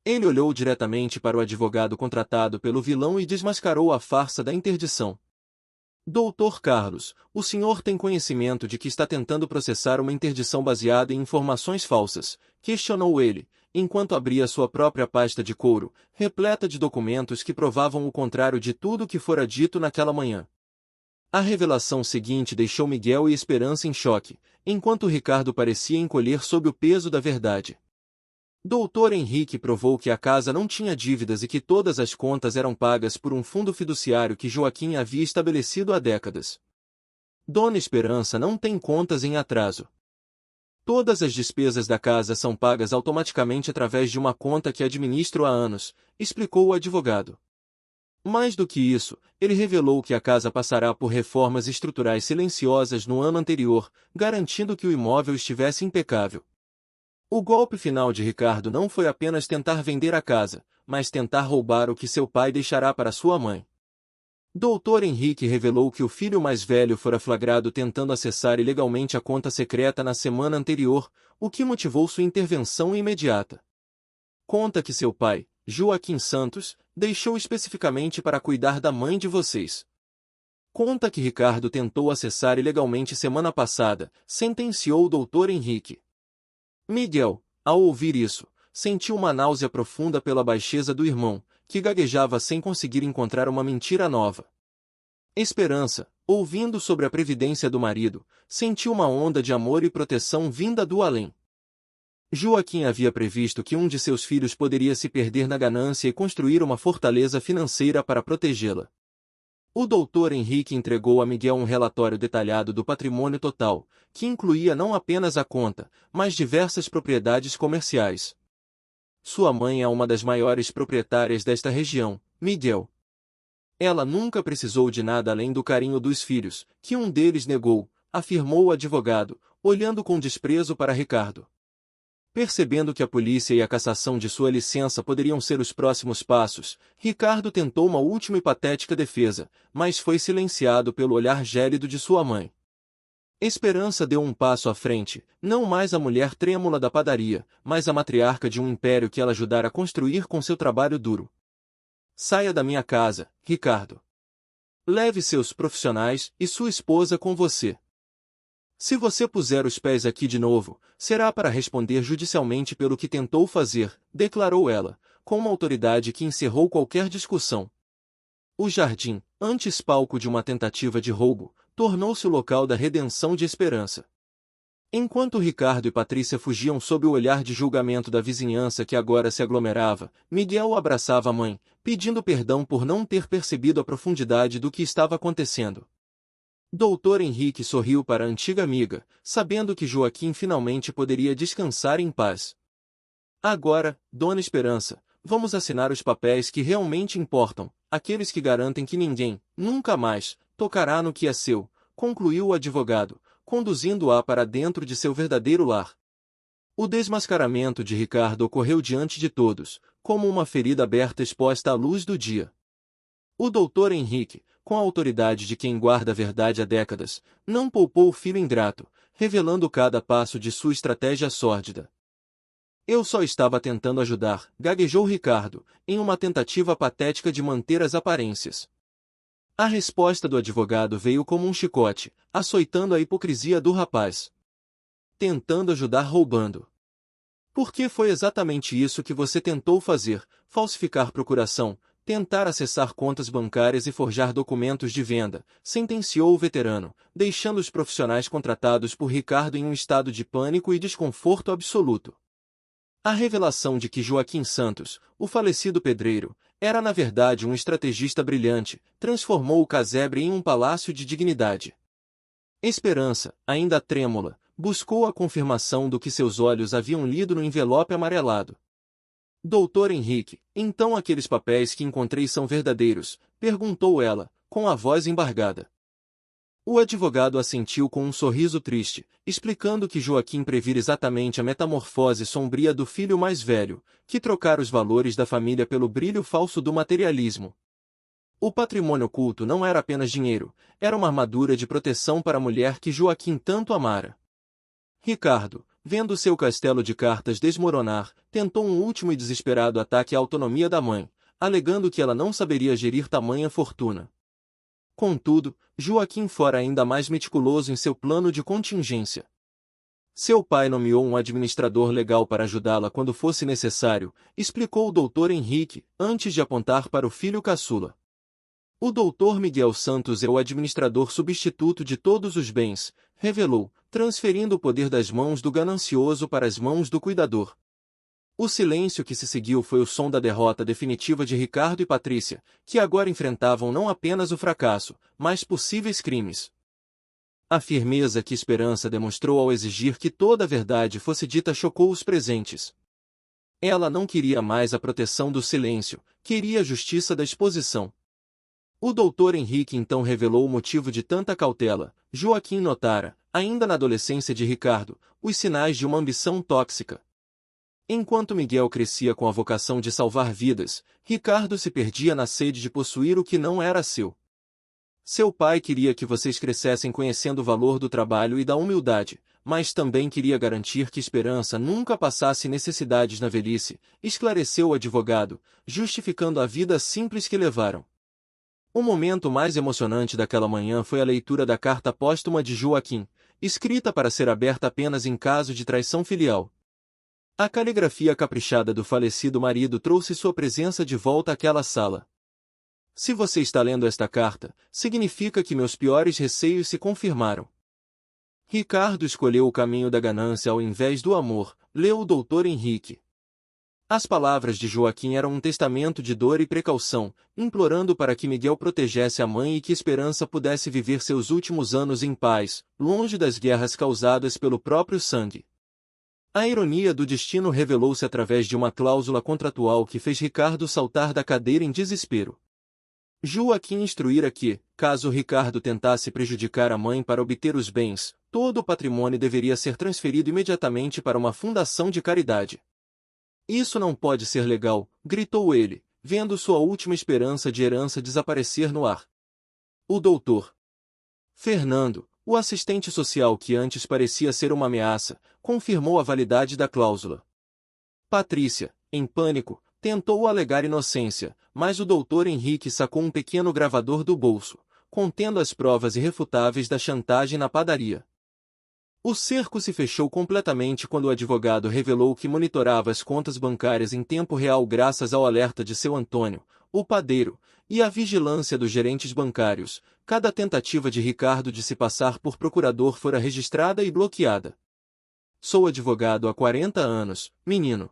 Ele olhou diretamente para o advogado contratado pelo vilão e desmascarou a farsa da interdição. Doutor Carlos, o senhor tem conhecimento de que está tentando processar uma interdição baseada em informações falsas, questionou ele, enquanto abria sua própria pasta de couro, repleta de documentos que provavam o contrário de tudo o que fora dito naquela manhã. A revelação seguinte deixou Miguel e Esperança em choque, enquanto Ricardo parecia encolher sob o peso da verdade. Doutor Henrique provou que a casa não tinha dívidas e que todas as contas eram pagas por um fundo fiduciário que Joaquim havia estabelecido há décadas. Dona Esperança não tem contas em atraso. Todas as despesas da casa são pagas automaticamente através de uma conta que administro há anos, explicou o advogado. Mais do que isso, ele revelou que a casa passará por reformas estruturais silenciosas no ano anterior, garantindo que o imóvel estivesse impecável. O golpe final de Ricardo não foi apenas tentar vender a casa, mas tentar roubar o que seu pai deixará para sua mãe. Doutor Henrique revelou que o filho mais velho fora flagrado tentando acessar ilegalmente a conta secreta na semana anterior, o que motivou sua intervenção imediata. Conta que seu pai, Joaquim Santos, deixou especificamente para cuidar da mãe de vocês. Conta que Ricardo tentou acessar ilegalmente semana passada, sentenciou o doutor Henrique. Miguel, ao ouvir isso, sentiu uma náusea profunda pela baixeza do irmão, que gaguejava sem conseguir encontrar uma mentira nova. Esperança, ouvindo sobre a previdência do marido, sentiu uma onda de amor e proteção vinda do além. Joaquim havia previsto que um de seus filhos poderia se perder na ganância e construir uma fortaleza financeira para protegê-la. O doutor Henrique entregou a Miguel um relatório detalhado do patrimônio total, que incluía não apenas a conta, mas diversas propriedades comerciais. Sua mãe é uma das maiores proprietárias desta região, Miguel. Ela nunca precisou de nada além do carinho dos filhos, que um deles negou, afirmou o advogado, olhando com desprezo para Ricardo. Percebendo que a polícia e a cassação de sua licença poderiam ser os próximos passos, Ricardo tentou uma última e patética defesa, mas foi silenciado pelo olhar gélido de sua mãe. Esperança deu um passo à frente, não mais a mulher trêmula da padaria, mas a matriarca de um império que ela ajudara a construir com seu trabalho duro. Saia da minha casa, Ricardo. Leve seus profissionais e sua esposa com você. Se você puser os pés aqui de novo, será para responder judicialmente pelo que tentou fazer, declarou ela, com uma autoridade que encerrou qualquer discussão. O jardim, antes palco de uma tentativa de roubo, tornou-se o local da redenção de Esperança. Enquanto Ricardo e Patrícia fugiam sob o olhar de julgamento da vizinhança que agora se aglomerava, Miguel abraçava a mãe, pedindo perdão por não ter percebido a profundidade do que estava acontecendo. Doutor Henrique sorriu para a antiga amiga, sabendo que Joaquim finalmente poderia descansar em paz. Agora, Dona Esperança, vamos assinar os papéis que realmente importam, aqueles que garantem que ninguém, nunca mais, tocará no que é seu, concluiu o advogado, conduzindo-a para dentro de seu verdadeiro lar. O desmascaramento de Ricardo ocorreu diante de todos, como uma ferida aberta exposta à luz do dia. O doutor Henrique, com a autoridade de quem guarda a verdade há décadas, não poupou o filho ingrato, revelando cada passo de sua estratégia sórdida. Eu só estava tentando ajudar, gaguejou Ricardo, em uma tentativa patética de manter as aparências. A resposta do advogado veio como um chicote, açoitando a hipocrisia do rapaz. Tentando ajudar roubando. Porque foi exatamente isso que você tentou fazer, falsificar procuração, tentar acessar contas bancárias e forjar documentos de venda, sentenciou o veterano, deixando os profissionais contratados por Ricardo em um estado de pânico e desconforto absoluto. A revelação de que Joaquim Santos, o falecido pedreiro, era na verdade um estrategista brilhante, transformou o casebre em um palácio de dignidade. Esperança, ainda trêmula, buscou a confirmação do que seus olhos haviam lido no envelope amarelado. Doutor Henrique, então aqueles papéis que encontrei são verdadeiros? Perguntou ela, com a voz embargada. O advogado assentiu com um sorriso triste, explicando que Joaquim previra exatamente a metamorfose sombria do filho mais velho, que trocara os valores da família pelo brilho falso do materialismo. O patrimônio oculto não era apenas dinheiro, era uma armadura de proteção para a mulher que Joaquim tanto amara. Ricardo, vendo seu castelo de cartas desmoronar, tentou um último e desesperado ataque à autonomia da mãe, alegando que ela não saberia gerir tamanha fortuna. Contudo, Joaquim fora ainda mais meticuloso em seu plano de contingência. Seu pai nomeou um administrador legal para ajudá-la quando fosse necessário, explicou o doutor Henrique, antes de apontar para o filho caçula. O doutor Miguel Santos é o administrador substituto de todos os bens, revelou, transferindo o poder das mãos do ganancioso para as mãos do cuidador. O silêncio que se seguiu foi o som da derrota definitiva de Ricardo e Patrícia, que agora enfrentavam não apenas o fracasso, mas possíveis crimes. A firmeza que Esperança demonstrou ao exigir que toda a verdade fosse dita chocou os presentes. Ela não queria mais a proteção do silêncio, queria a justiça da exposição. O doutor Henrique então revelou o motivo de tanta cautela. Joaquim notara, ainda na adolescência de Ricardo, os sinais de uma ambição tóxica. Enquanto Miguel crescia com a vocação de salvar vidas, Ricardo se perdia na sede de possuir o que não era seu. Seu pai queria que vocês crescessem conhecendo o valor do trabalho e da humildade, mas também queria garantir que Esperança nunca passasse necessidades na velhice, esclareceu o advogado, justificando a vida simples que levaram. O momento mais emocionante daquela manhã foi a leitura da carta póstuma de Joaquim, escrita para ser aberta apenas em caso de traição filial. A caligrafia caprichada do falecido marido trouxe sua presença de volta àquela sala. Se você está lendo esta carta, significa que meus piores receios se confirmaram. Ricardo escolheu o caminho da ganância ao invés do amor, leu o doutor Henrique. As palavras de Joaquim eram um testamento de dor e precaução, implorando para que Miguel protegesse a mãe e que Esperança pudesse viver seus últimos anos em paz, longe das guerras causadas pelo próprio sangue. A ironia do destino revelou-se através de uma cláusula contratual que fez Ricardo saltar da cadeira em desespero. Joaquim instruíra que, caso Ricardo tentasse prejudicar a mãe para obter os bens, todo o patrimônio deveria ser transferido imediatamente para uma fundação de caridade. Isso não pode ser legal, gritou ele, vendo sua última esperança de herança desaparecer no ar. O doutor Fernando, o assistente social que antes parecia ser uma ameaça, confirmou a validade da cláusula. Patrícia, em pânico, tentou alegar inocência, mas o doutor Henrique sacou um pequeno gravador do bolso, contendo as provas irrefutáveis da chantagem na padaria. O cerco se fechou completamente quando o advogado revelou que monitorava as contas bancárias em tempo real graças ao alerta de seu Antônio, o padeiro, e à vigilância dos gerentes bancários. Cada tentativa de Ricardo de se passar por procurador fora registrada e bloqueada. Sou advogado há 40 anos, menino.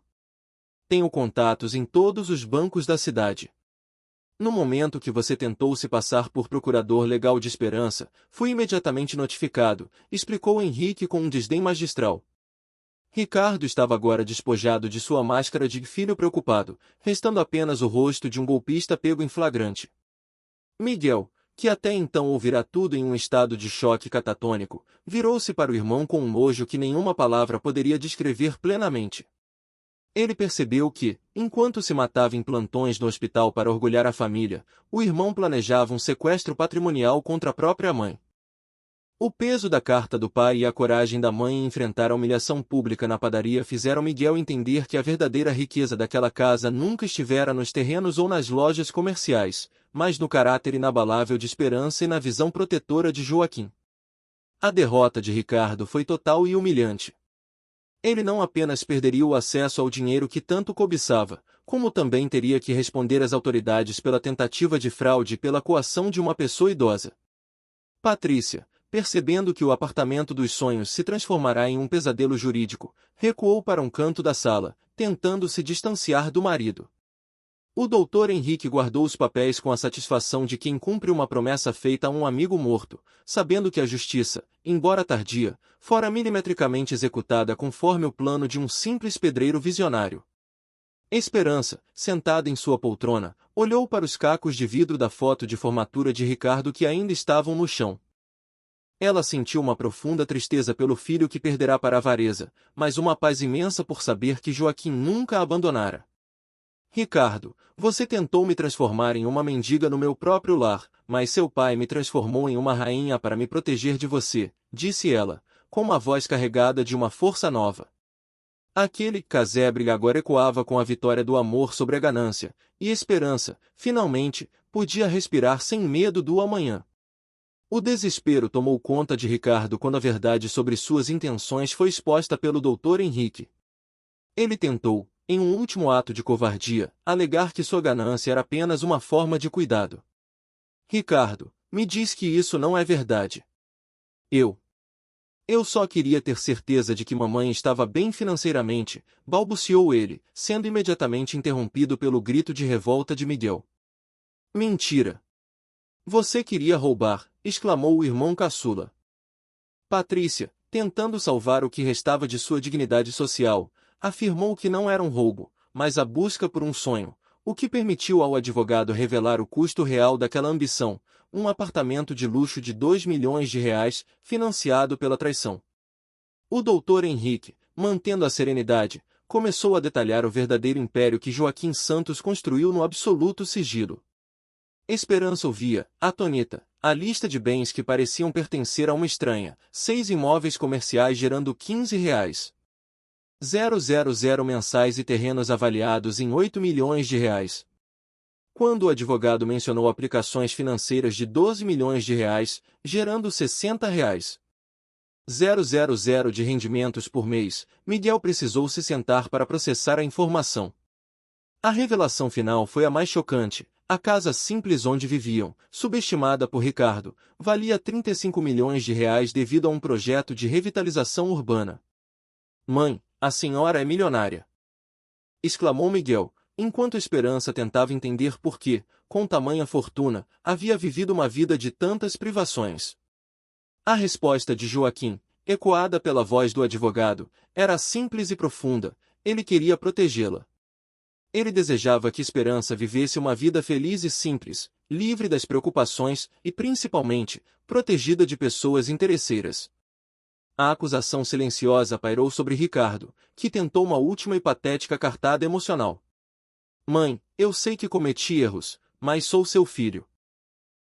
Tenho contatos em todos os bancos da cidade. No momento que você tentou se passar por procurador legal de Esperança, fui imediatamente notificado, explicou Henrique com um desdém magistral. Ricardo estava agora despojado de sua máscara de filho preocupado, restando apenas o rosto de um golpista pego em flagrante. Miguel, que até então ouvira tudo em um estado de choque catatônico, virou-se para o irmão com um nojo que nenhuma palavra poderia descrever plenamente. Ele percebeu que, enquanto se matava em plantões no hospital para orgulhar a família, o irmão planejava um sequestro patrimonial contra a própria mãe. O peso da carta do pai e a coragem da mãe em enfrentar a humilhação pública na padaria fizeram Miguel entender que a verdadeira riqueza daquela casa nunca estivera nos terrenos ou nas lojas comerciais, mas no caráter inabalável de Esperança e na visão protetora de Joaquim. A derrota de Ricardo foi total e humilhante. Ele não apenas perderia o acesso ao dinheiro que tanto cobiçava, como também teria que responder às autoridades pela tentativa de fraude e pela coação de uma pessoa idosa. Patrícia, percebendo que o apartamento dos sonhos se transformará em um pesadelo jurídico, recuou para um canto da sala, tentando se distanciar do marido. O doutor Henrique guardou os papéis com a satisfação de quem cumpre uma promessa feita a um amigo morto, sabendo que a justiça, embora tardia, fora milimetricamente executada conforme o plano de um simples pedreiro visionário. Esperança, sentada em sua poltrona, olhou para os cacos de vidro da foto de formatura de Ricardo que ainda estavam no chão. Ela sentiu uma profunda tristeza pelo filho que perderá para a avareza, mas uma paz imensa por saber que Joaquim nunca a abandonara. Ricardo, você tentou me transformar em uma mendiga no meu próprio lar, mas seu pai me transformou em uma rainha para me proteger de você, disse ela, com uma voz carregada de uma força nova. Aquele casebre agora ecoava com a vitória do amor sobre a ganância, e Esperança, finalmente, podia respirar sem medo do amanhã. O desespero tomou conta de Ricardo quando a verdade sobre suas intenções foi exposta pelo doutor Henrique. Ele tentou, em um último ato de covardia, alegar que sua ganância era apenas uma forma de cuidado. Ricardo, me diz que isso não é verdade. Eu só queria ter certeza de que mamãe estava bem financeiramente, balbuciou ele, sendo imediatamente interrompido pelo grito de revolta de Miguel. Mentira! Você queria roubar, exclamou o irmão caçula. Patrícia, tentando salvar o que restava de sua dignidade social, afirmou que não era um roubo, mas a busca por um sonho, o que permitiu ao advogado revelar o custo real daquela ambição, um apartamento de luxo de 2 milhões de reais, financiado pela traição. O doutor Henrique, mantendo a serenidade, começou a detalhar o verdadeiro império que Joaquim Santos construiu no absoluto sigilo. Esperança ouvia, atônita, a lista de bens que pareciam pertencer a uma estranha, 6 imóveis comerciais gerando R$ 15,000 mensais e terrenos avaliados em 8 milhões de reais. Quando o advogado mencionou aplicações financeiras de 12 milhões de reais, gerando R$ 60,000 de rendimentos por mês, Miguel precisou se sentar para processar a informação. A revelação final foi a mais chocante. A casa simples onde viviam, subestimada por Ricardo, valia 35 milhões de reais devido a um projeto de revitalização urbana. Mãe, a senhora é milionária! Exclamou Miguel, enquanto Esperança tentava entender por que, com tamanha fortuna, havia vivido uma vida de tantas privações. A resposta de Joaquim, ecoada pela voz do advogado, era simples e profunda: ele queria protegê-la. Ele desejava que Esperança vivesse uma vida feliz e simples, livre das preocupações e, principalmente, protegida de pessoas interesseiras. A acusação silenciosa pairou sobre Ricardo, que tentou uma última e patética cartada emocional. Mãe, eu sei que cometi erros, mas sou seu filho.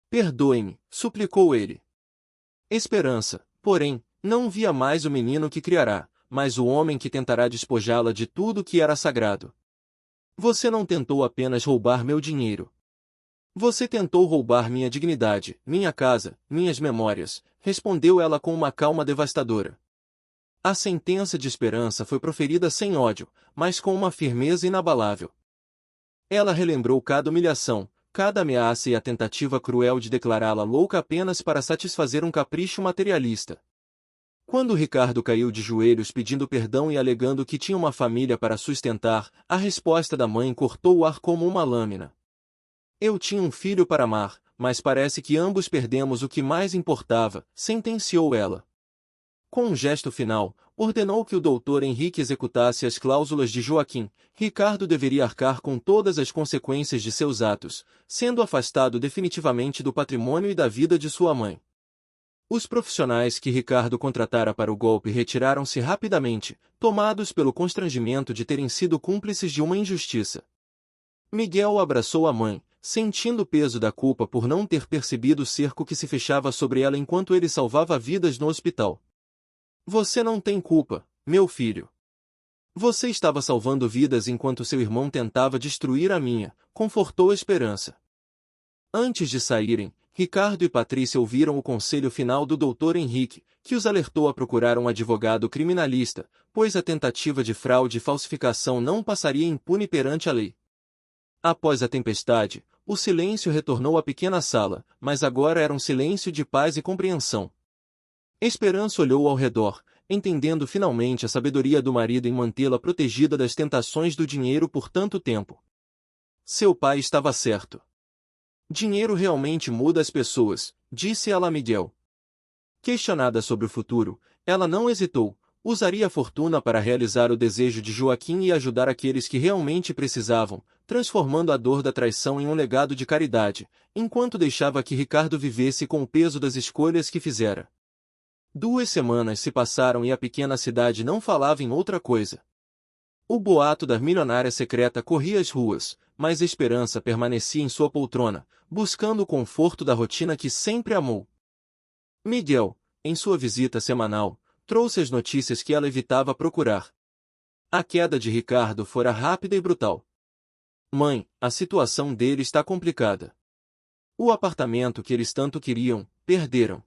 Perdoe-me, suplicou ele. Esperança, porém, não via mais o menino que criará, mas o homem que tentará despojá-la de tudo que era sagrado. Você não tentou apenas roubar meu dinheiro. Você tentou roubar minha dignidade, minha casa, minhas memórias, respondeu ela com uma calma devastadora. A sentença de Esperança foi proferida sem ódio, mas com uma firmeza inabalável. Ela relembrou cada humilhação, cada ameaça e a tentativa cruel de declará-la louca apenas para satisfazer um capricho materialista. Quando Ricardo caiu de joelhos pedindo perdão e alegando que tinha uma família para sustentar, a resposta da mãe cortou o ar como uma lâmina. Eu tinha um filho para amar, mas parece que ambos perdemos o que mais importava, sentenciou ela. Com um gesto final, ordenou que o doutor Henrique executasse as cláusulas de Joaquim. Ricardo deveria arcar com todas as consequências de seus atos, sendo afastado definitivamente do patrimônio e da vida de sua mãe. Os profissionais que Ricardo contratara para o golpe retiraram-se rapidamente, tomados pelo constrangimento de terem sido cúmplices de uma injustiça. Miguel abraçou a mãe, sentindo o peso da culpa por não ter percebido o cerco que se fechava sobre ela enquanto ele salvava vidas no hospital. Você não tem culpa, meu filho. Você estava salvando vidas enquanto seu irmão tentava destruir a minha, confortou Esperança. Antes de saírem, Ricardo e Patrícia ouviram o conselho final do Dr. Henrique, que os alertou a procurar um advogado criminalista, pois a tentativa de fraude e falsificação não passaria impune perante a lei. Após a tempestade, o silêncio retornou à pequena sala, mas agora era um silêncio de paz e compreensão. Esperança olhou ao redor, entendendo finalmente a sabedoria do marido em mantê-la protegida das tentações do dinheiro por tanto tempo. Seu pai estava certo. Dinheiro realmente muda as pessoas, disse ela a Miguel. Questionada sobre o futuro, ela não hesitou, usaria a fortuna para realizar o desejo de Joaquim e ajudar aqueles que realmente precisavam, transformando a dor da traição em um legado de caridade, enquanto deixava que Ricardo vivesse com o peso das escolhas que fizera. 2 semanas se passaram e a pequena cidade não falava em outra coisa. O boato da milionária secreta corria as ruas, mas Esperança permanecia em sua poltrona, buscando o conforto da rotina que sempre amou. Miguel, em sua visita semanal, trouxe as notícias que ela evitava procurar. A queda de Ricardo fora rápida e brutal. Mãe, a situação dele está complicada. O apartamento que eles tanto queriam, perderam.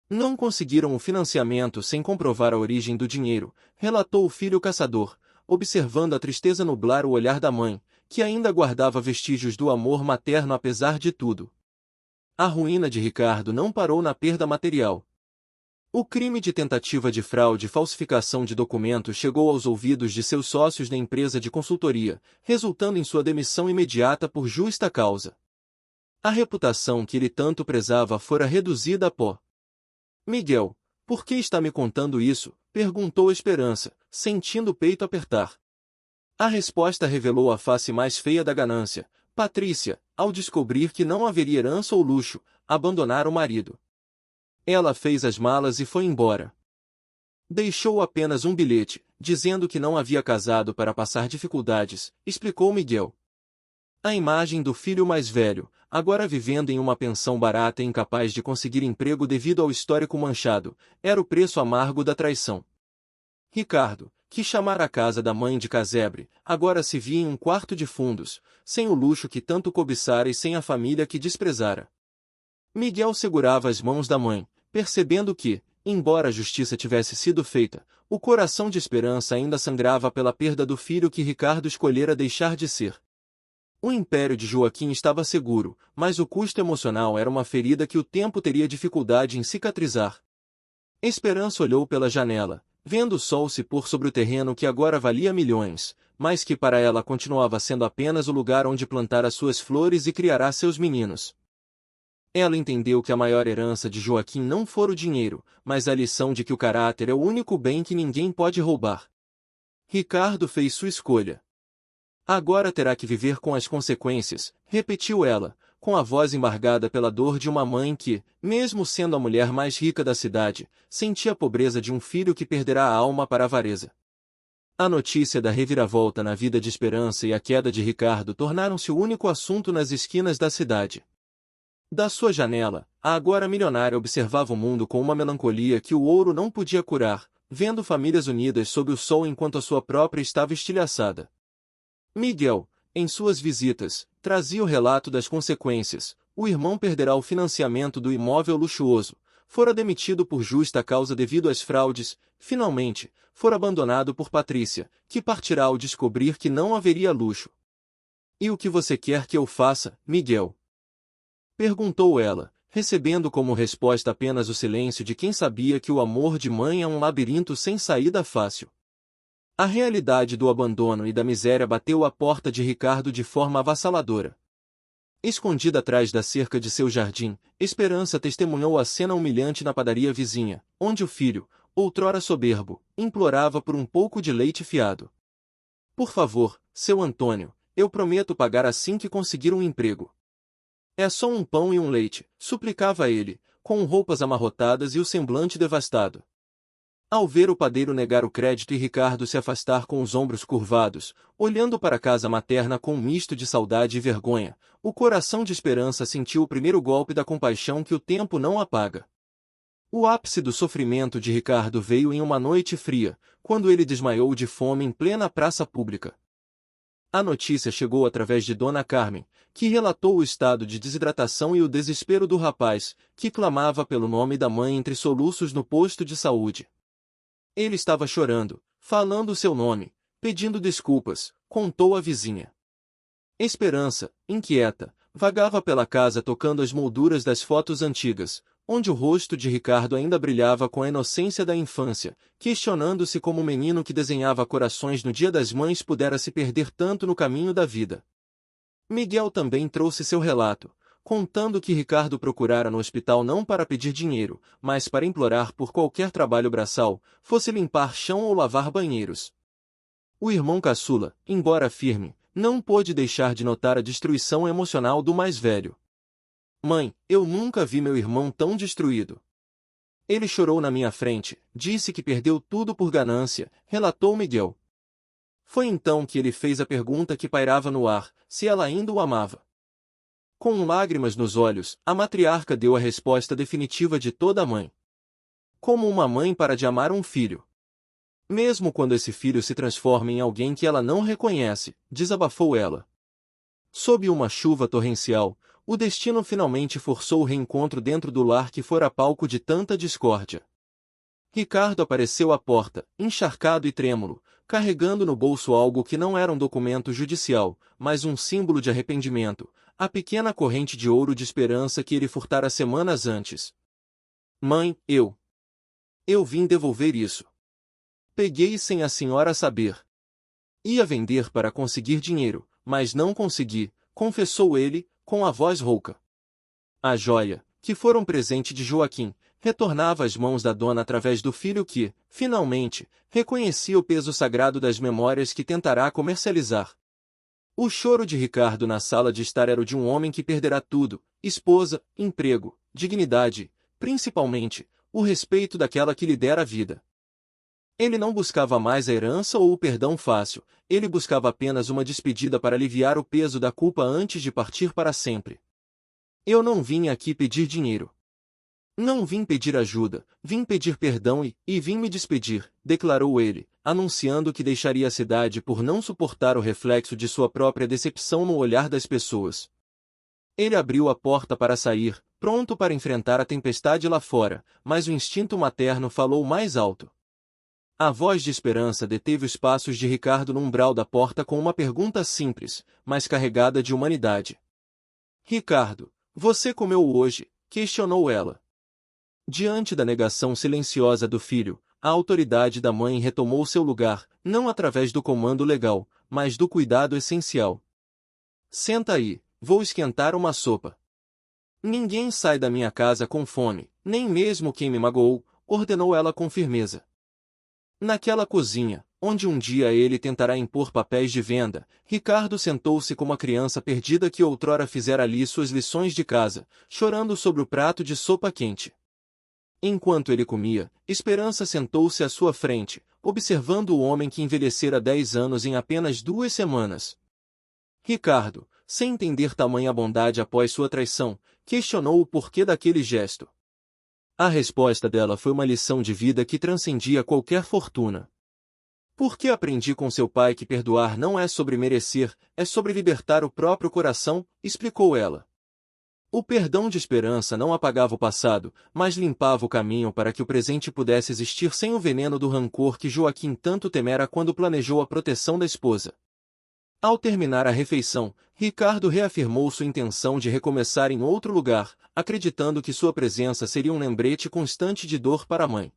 Não conseguiram o financiamento sem comprovar a origem do dinheiro, relatou o filho caçador, observando a tristeza nublar o olhar da mãe, que ainda guardava vestígios do amor materno apesar de tudo. A ruína de Ricardo não parou na perda material. O crime de tentativa de fraude e falsificação de documentos chegou aos ouvidos de seus sócios na empresa de consultoria, resultando em sua demissão imediata por justa causa. A reputação que ele tanto prezava fora reduzida a pó. Miguel, por que está me contando isso? Perguntou Esperança, sentindo o peito apertar. A resposta revelou a face mais feia da ganância. Patrícia, ao descobrir que não haveria herança ou luxo, abandonara o marido. Ela fez as malas e foi embora. Deixou apenas um bilhete, dizendo que não havia casado para passar dificuldades, explicou Miguel. A imagem do filho mais velho, agora vivendo em uma pensão barata e incapaz de conseguir emprego devido ao histórico manchado, era o preço amargo da traição. Ricardo, que chamara a casa da mãe de casebre, agora se via em um quarto de fundos, sem o luxo que tanto cobiçara e sem a família que desprezara. Miguel segurava as mãos da mãe, percebendo que, embora a justiça tivesse sido feita, o coração de Esperança ainda sangrava pela perda do filho que Ricardo escolhera deixar de ser. O império de Joaquim estava seguro, mas o custo emocional era uma ferida que o tempo teria dificuldade em cicatrizar. Esperança olhou pela janela, vendo o sol se pôr sobre o terreno que agora valia milhões, mas que para ela continuava sendo apenas o lugar onde plantar as suas flores e criará seus meninos. Ela entendeu que a maior herança de Joaquim não fora o dinheiro, mas a lição de que o caráter é o único bem que ninguém pode roubar. Ricardo fez sua escolha. Agora terá que viver com as consequências, repetiu ela, com a voz embargada pela dor de uma mãe que, mesmo sendo a mulher mais rica da cidade, sentia a pobreza de um filho que perderá a alma para a avareza. A notícia da reviravolta na vida de Esperança e a queda de Ricardo tornaram-se o único assunto nas esquinas da cidade. Da sua janela, a agora milionária observava o mundo com uma melancolia que o ouro não podia curar, vendo famílias unidas sob o sol enquanto a sua própria estava estilhaçada. Miguel, em suas visitas, trazia o relato das consequências. O irmão perderá o financiamento do imóvel luxuoso, fora demitido por justa causa devido às fraudes, finalmente, fora abandonado por Patrícia, que partirá ao descobrir que não haveria luxo. E o que você quer que eu faça, Miguel? Perguntou ela, recebendo como resposta apenas o silêncio de quem sabia que o amor de mãe é um labirinto sem saída fácil. A realidade do abandono e da miséria bateu à porta de Ricardo de forma avassaladora. Escondida atrás da cerca de seu jardim, Esperança testemunhou a cena humilhante na padaria vizinha, onde o filho, outrora soberbo, implorava por um pouco de leite fiado. Por favor, seu Antônio, eu prometo pagar assim que conseguir um emprego. É só um pão e um leite, suplicava ele, com roupas amarrotadas e o semblante devastado. Ao ver o padeiro negar o crédito e Ricardo se afastar com os ombros curvados, olhando para a casa materna com um misto de saudade e vergonha, o coração de Esperança sentiu o primeiro golpe da compaixão que o tempo não apaga. O ápice do sofrimento de Ricardo veio em uma noite fria, quando ele desmaiou de fome em plena praça pública. A notícia chegou através de Dona Carmen, que relatou o estado de desidratação e o desespero do rapaz, que clamava pelo nome da mãe entre soluços no posto de saúde. Ele estava chorando, falando seu nome, pedindo desculpas, contou a vizinha. Esperança, inquieta, vagava pela casa tocando as molduras das fotos antigas, onde o rosto de Ricardo ainda brilhava com a inocência da infância, questionando-se como o menino que desenhava corações no Dia das Mães pudera se perder tanto no caminho da vida. Miguel também trouxe seu relato, contando que Ricardo procurara no hospital não para pedir dinheiro, mas para implorar por qualquer trabalho braçal, fosse limpar chão ou lavar banheiros. O irmão caçula, embora firme, não pôde deixar de notar a destruição emocional do mais velho. Mãe, eu nunca vi meu irmão tão destruído. Ele chorou na minha frente, disse que perdeu tudo por ganância, relatou Miguel. Foi então que ele fez a pergunta que pairava no ar, se ela ainda o amava. Com lágrimas nos olhos, a matriarca deu a resposta definitiva de toda mãe. Como uma mãe para de amar um filho. Mesmo quando esse filho se transforma em alguém que ela não reconhece, desabafou ela. Sob uma chuva torrencial, o destino finalmente forçou o reencontro dentro do lar que fora palco de tanta discórdia. Ricardo apareceu à porta, encharcado e trêmulo, carregando no bolso algo que não era um documento judicial, mas um símbolo de arrependimento, a pequena corrente de ouro de esperança que ele furtara semanas antes. Mãe, eu vim devolver isso. Peguei sem a senhora saber. Ia vender para conseguir dinheiro, mas não consegui, confessou ele, com a voz rouca. A joia, que fora um presente de Joaquim, retornava às mãos da dona através do filho que, finalmente, reconhecia o peso sagrado das memórias que tentará comercializar. O choro de Ricardo na sala de estar era o de um homem que perderá tudo, esposa, emprego, dignidade, principalmente, o respeito daquela que lhe dera a vida. Ele não buscava mais a herança ou o perdão fácil, ele buscava apenas uma despedida para aliviar o peso da culpa antes de partir para sempre. Eu não vim aqui pedir dinheiro. Não vim pedir ajuda, vim pedir perdão e vim me despedir, declarou ele, anunciando que deixaria a cidade por não suportar o reflexo de sua própria decepção no olhar das pessoas. Ele abriu a porta para sair, pronto para enfrentar a tempestade lá fora, mas o instinto materno falou mais alto. A voz de esperança deteve os passos de Ricardo no umbral da porta com uma pergunta simples, mas carregada de humanidade. Ricardo, você comeu hoje? Questionou ela. Diante da negação silenciosa do filho, a autoridade da mãe retomou seu lugar, não através do comando legal, mas do cuidado essencial. Senta aí, vou esquentar uma sopa. Ninguém sai da minha casa com fome, nem mesmo quem me magoou, ordenou ela com firmeza. Naquela cozinha, onde um dia ele tentará impor papéis de venda, Ricardo sentou-se como a criança perdida que outrora fizera ali suas lições de casa, chorando sobre o prato de sopa quente. Enquanto ele comia, Esperança sentou-se à sua frente, observando o homem que envelhecera 10 anos em apenas 2 semanas. Ricardo, sem entender tamanha bondade após sua traição, questionou o porquê daquele gesto. A resposta dela foi uma lição de vida que transcendia qualquer fortuna. Porque aprendi com seu pai que perdoar não é sobre merecer, é sobre libertar o próprio coração, explicou ela. O perdão de Esperança não apagava o passado, mas limpava o caminho para que o presente pudesse existir sem o veneno do rancor que Joaquim tanto temera quando planejou a proteção da esposa. Ao terminar a refeição, Ricardo reafirmou sua intenção de recomeçar em outro lugar, acreditando que sua presença seria um lembrete constante de dor para a mãe.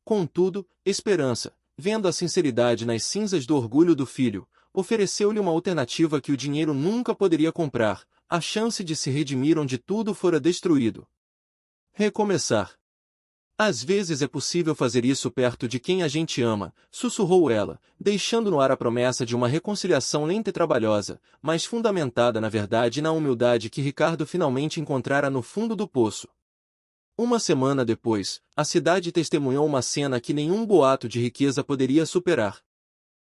Contudo, Esperança, vendo a sinceridade nas cinzas do orgulho do filho, ofereceu-lhe uma alternativa que o dinheiro nunca poderia comprar, a chance de se redimir onde tudo fora destruído. Recomeçar. Às vezes é possível fazer isso perto de quem a gente ama, sussurrou ela, deixando no ar a promessa de uma reconciliação lenta e trabalhosa, mas fundamentada na verdade e na humildade que Ricardo finalmente encontrara no fundo do poço. Uma semana depois, a cidade testemunhou uma cena que nenhum boato de riqueza poderia superar.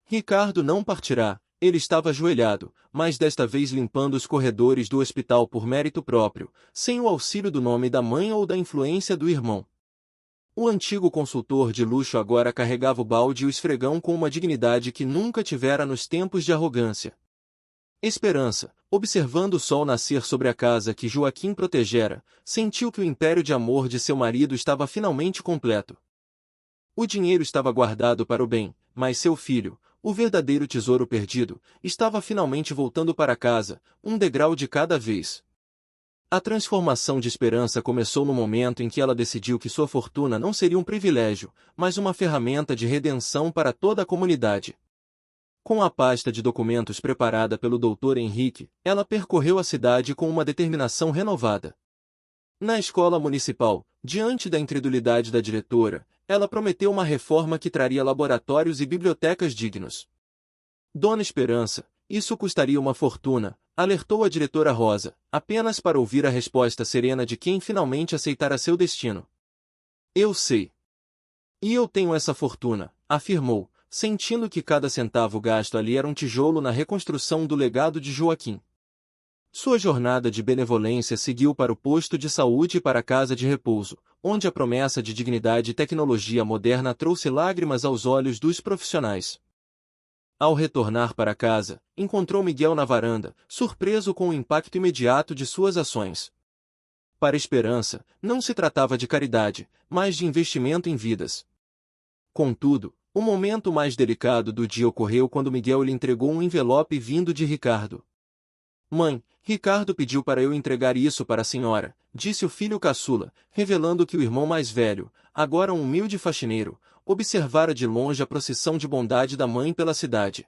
Ricardo não partirá, ele estava ajoelhado, mas desta vez limpando os corredores do hospital por mérito próprio, sem o auxílio do nome da mãe ou da influência do irmão. O antigo consultor de luxo agora carregava o balde e o esfregão com uma dignidade que nunca tivera nos tempos de arrogância. Esperança, observando o sol nascer sobre a casa que Joaquim protegera, sentiu que o império de amor de seu marido estava finalmente completo. O dinheiro estava guardado para o bem, mas seu filho, o verdadeiro tesouro perdido, estava finalmente voltando para casa, um degrau de cada vez. A transformação de Esperança começou no momento em que ela decidiu que sua fortuna não seria um privilégio, mas uma ferramenta de redenção para toda a comunidade. Com a pasta de documentos preparada pelo Dr. Henrique, ela percorreu a cidade com uma determinação renovada. Na escola municipal, diante da incredulidade da diretora, ela prometeu uma reforma que traria laboratórios e bibliotecas dignos. Dona Esperança, isso custaria uma fortuna, alertou a diretora Rosa, apenas para ouvir a resposta serena de quem finalmente aceitara seu destino. Eu sei. E eu tenho essa fortuna, afirmou, sentindo que cada centavo gasto ali era um tijolo na reconstrução do legado de Joaquim. Sua jornada de benevolência seguiu para o posto de saúde e para a casa de repouso, onde a promessa de dignidade e tecnologia moderna trouxe lágrimas aos olhos dos profissionais. Ao retornar para casa, encontrou Miguel na varanda, surpreso com o impacto imediato de suas ações. Para Esperança, não se tratava de caridade, mas de investimento em vidas. Contudo, o momento mais delicado do dia ocorreu quando Miguel lhe entregou um envelope vindo de Ricardo. Mãe, Ricardo pediu para eu entregar isso para a senhora, disse o filho caçula, revelando que o irmão mais velho, agora um humilde faxineiro, observara de longe a procissão de bondade da mãe pela cidade.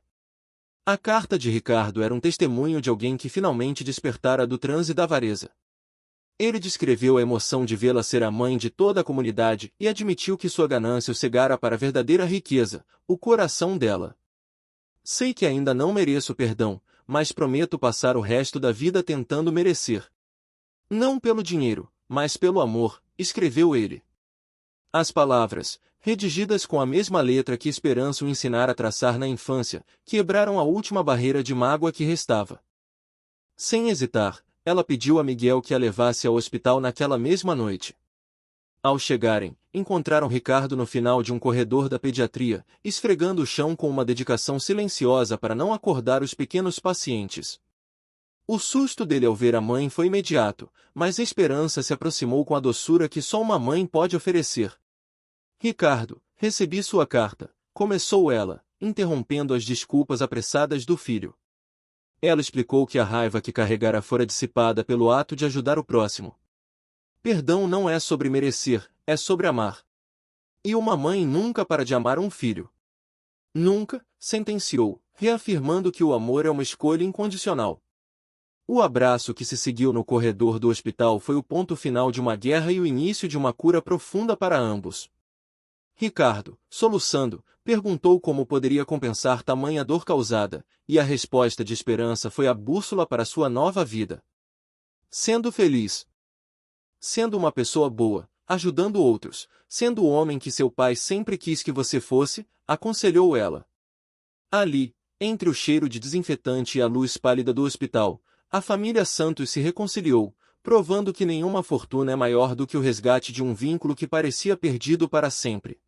A carta de Ricardo era um testemunho de alguém que finalmente despertara do transe da avareza. Ele descreveu a emoção de vê-la ser a mãe de toda a comunidade e admitiu que sua ganância o cegara para a verdadeira riqueza, o coração dela. Sei que ainda não mereço perdão, mas prometo passar o resto da vida tentando merecer. Não pelo dinheiro, mas pelo amor, escreveu ele. As palavras, redigidas com a mesma letra que Esperança o ensinara a traçar na infância, quebraram a última barreira de mágoa que restava. Sem hesitar, ela pediu a Miguel que a levasse ao hospital naquela mesma noite. Ao chegarem, encontraram Ricardo no final de um corredor da pediatria, esfregando o chão com uma dedicação silenciosa para não acordar os pequenos pacientes. O susto dele ao ver a mãe foi imediato, mas a Esperança se aproximou com a doçura que só uma mãe pode oferecer. Ricardo, recebi sua carta, começou ela, interrompendo as desculpas apressadas do filho. Ela explicou que a raiva que carregara fora dissipada pelo ato de ajudar o próximo. Perdão não é sobre merecer, é sobre amar. E uma mãe nunca para de amar um filho. Nunca, sentenciou, reafirmando que o amor é uma escolha incondicional. O abraço que se seguiu no corredor do hospital foi o ponto final de uma guerra e o início de uma cura profunda para ambos. Ricardo, soluçando, perguntou como poderia compensar tamanha dor causada, e a resposta de Esperança foi a bússola para sua nova vida. Sendo feliz. Sendo uma pessoa boa, ajudando outros, sendo o homem que seu pai sempre quis que você fosse, aconselhou ela. Ali, entre o cheiro de desinfetante e a luz pálida do hospital, a família Santos se reconciliou, provando que nenhuma fortuna é maior do que o resgate de um vínculo que parecia perdido para sempre.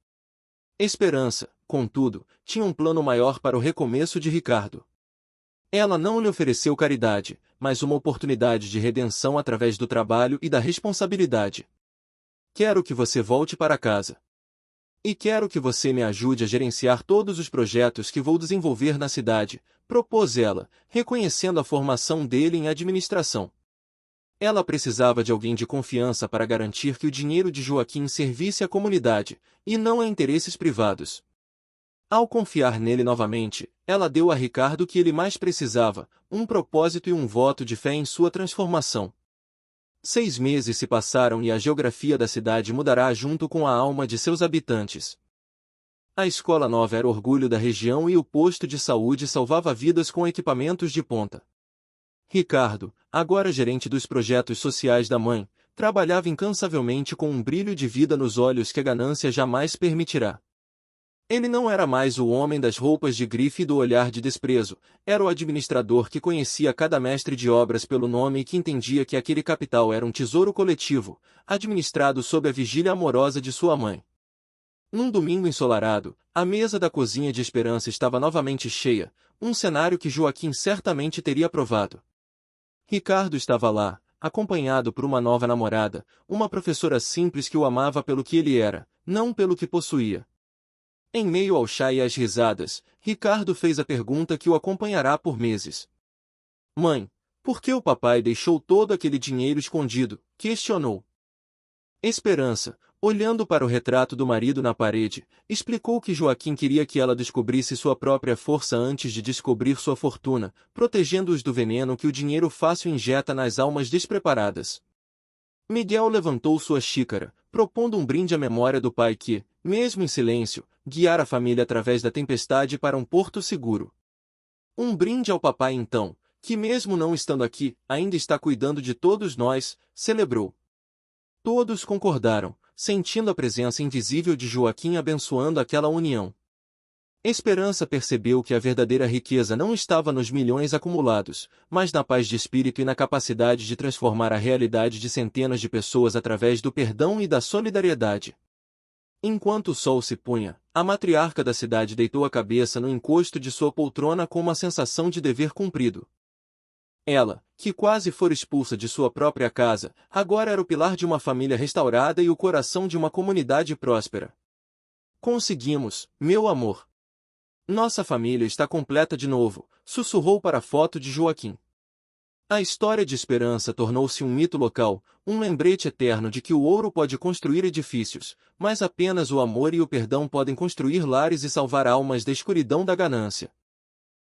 Esperança, contudo, tinha um plano maior para o recomeço de Ricardo. Ela não lhe ofereceu caridade, mas uma oportunidade de redenção através do trabalho e da responsabilidade. Quero que você volte para casa. E quero que você me ajude a gerenciar todos os projetos que vou desenvolver na cidade, propôs ela, reconhecendo a formação dele em administração. Ela precisava de alguém de confiança para garantir que o dinheiro de Joaquim servisse à comunidade, e não a interesses privados. Ao confiar nele novamente, ela deu a Ricardo o que ele mais precisava, um propósito e um voto de fé em sua transformação. 6 meses se passaram e a geografia da cidade mudará junto com a alma de seus habitantes. A escola nova era orgulho da região e o posto de saúde salvava vidas com equipamentos de ponta. Ricardo, agora gerente dos projetos sociais da mãe, trabalhava incansavelmente com um brilho de vida nos olhos que a ganância jamais permitirá. Ele não era mais o homem das roupas de grife e do olhar de desprezo, era o administrador que conhecia cada mestre de obras pelo nome e que entendia que aquele capital era um tesouro coletivo, administrado sob a vigília amorosa de sua mãe. Num domingo ensolarado, a mesa da cozinha de Esperança estava novamente cheia, um cenário que Joaquim certamente teria aprovado. Ricardo estava lá, acompanhado por uma nova namorada, uma professora simples que o amava pelo que ele era, não pelo que possuía. Em meio ao chá e às risadas, Ricardo fez a pergunta que o acompanhará por meses. Mãe, por que o papai deixou todo aquele dinheiro escondido? Questionou. Esperança, olhando para o retrato do marido na parede, explicou que Joaquim queria que ela descobrisse sua própria força antes de descobrir sua fortuna, protegendo-os do veneno que o dinheiro fácil injeta nas almas despreparadas. Miguel levantou sua xícara, propondo um brinde à memória do pai que, mesmo em silêncio, guiara a família através da tempestade para um porto seguro. Um brinde ao papai então, que mesmo não estando aqui, ainda está cuidando de todos nós, celebrou. Todos concordaram, sentindo a presença invisível de Joaquim abençoando aquela união. Esperança percebeu que a verdadeira riqueza não estava nos milhões acumulados, mas na paz de espírito e na capacidade de transformar a realidade de centenas de pessoas através do perdão e da solidariedade. Enquanto o sol se punha, a matriarca da cidade deitou a cabeça no encosto de sua poltrona com uma sensação de dever cumprido. Ela, que quase fora expulsa de sua própria casa, agora era o pilar de uma família restaurada e o coração de uma comunidade próspera. Conseguimos, meu amor. Nossa família está completa de novo, sussurrou para a foto de Joaquim. A história de Esperança tornou-se um mito local, um lembrete eterno de que o ouro pode construir edifícios, mas apenas o amor e o perdão podem construir lares e salvar almas da escuridão da ganância.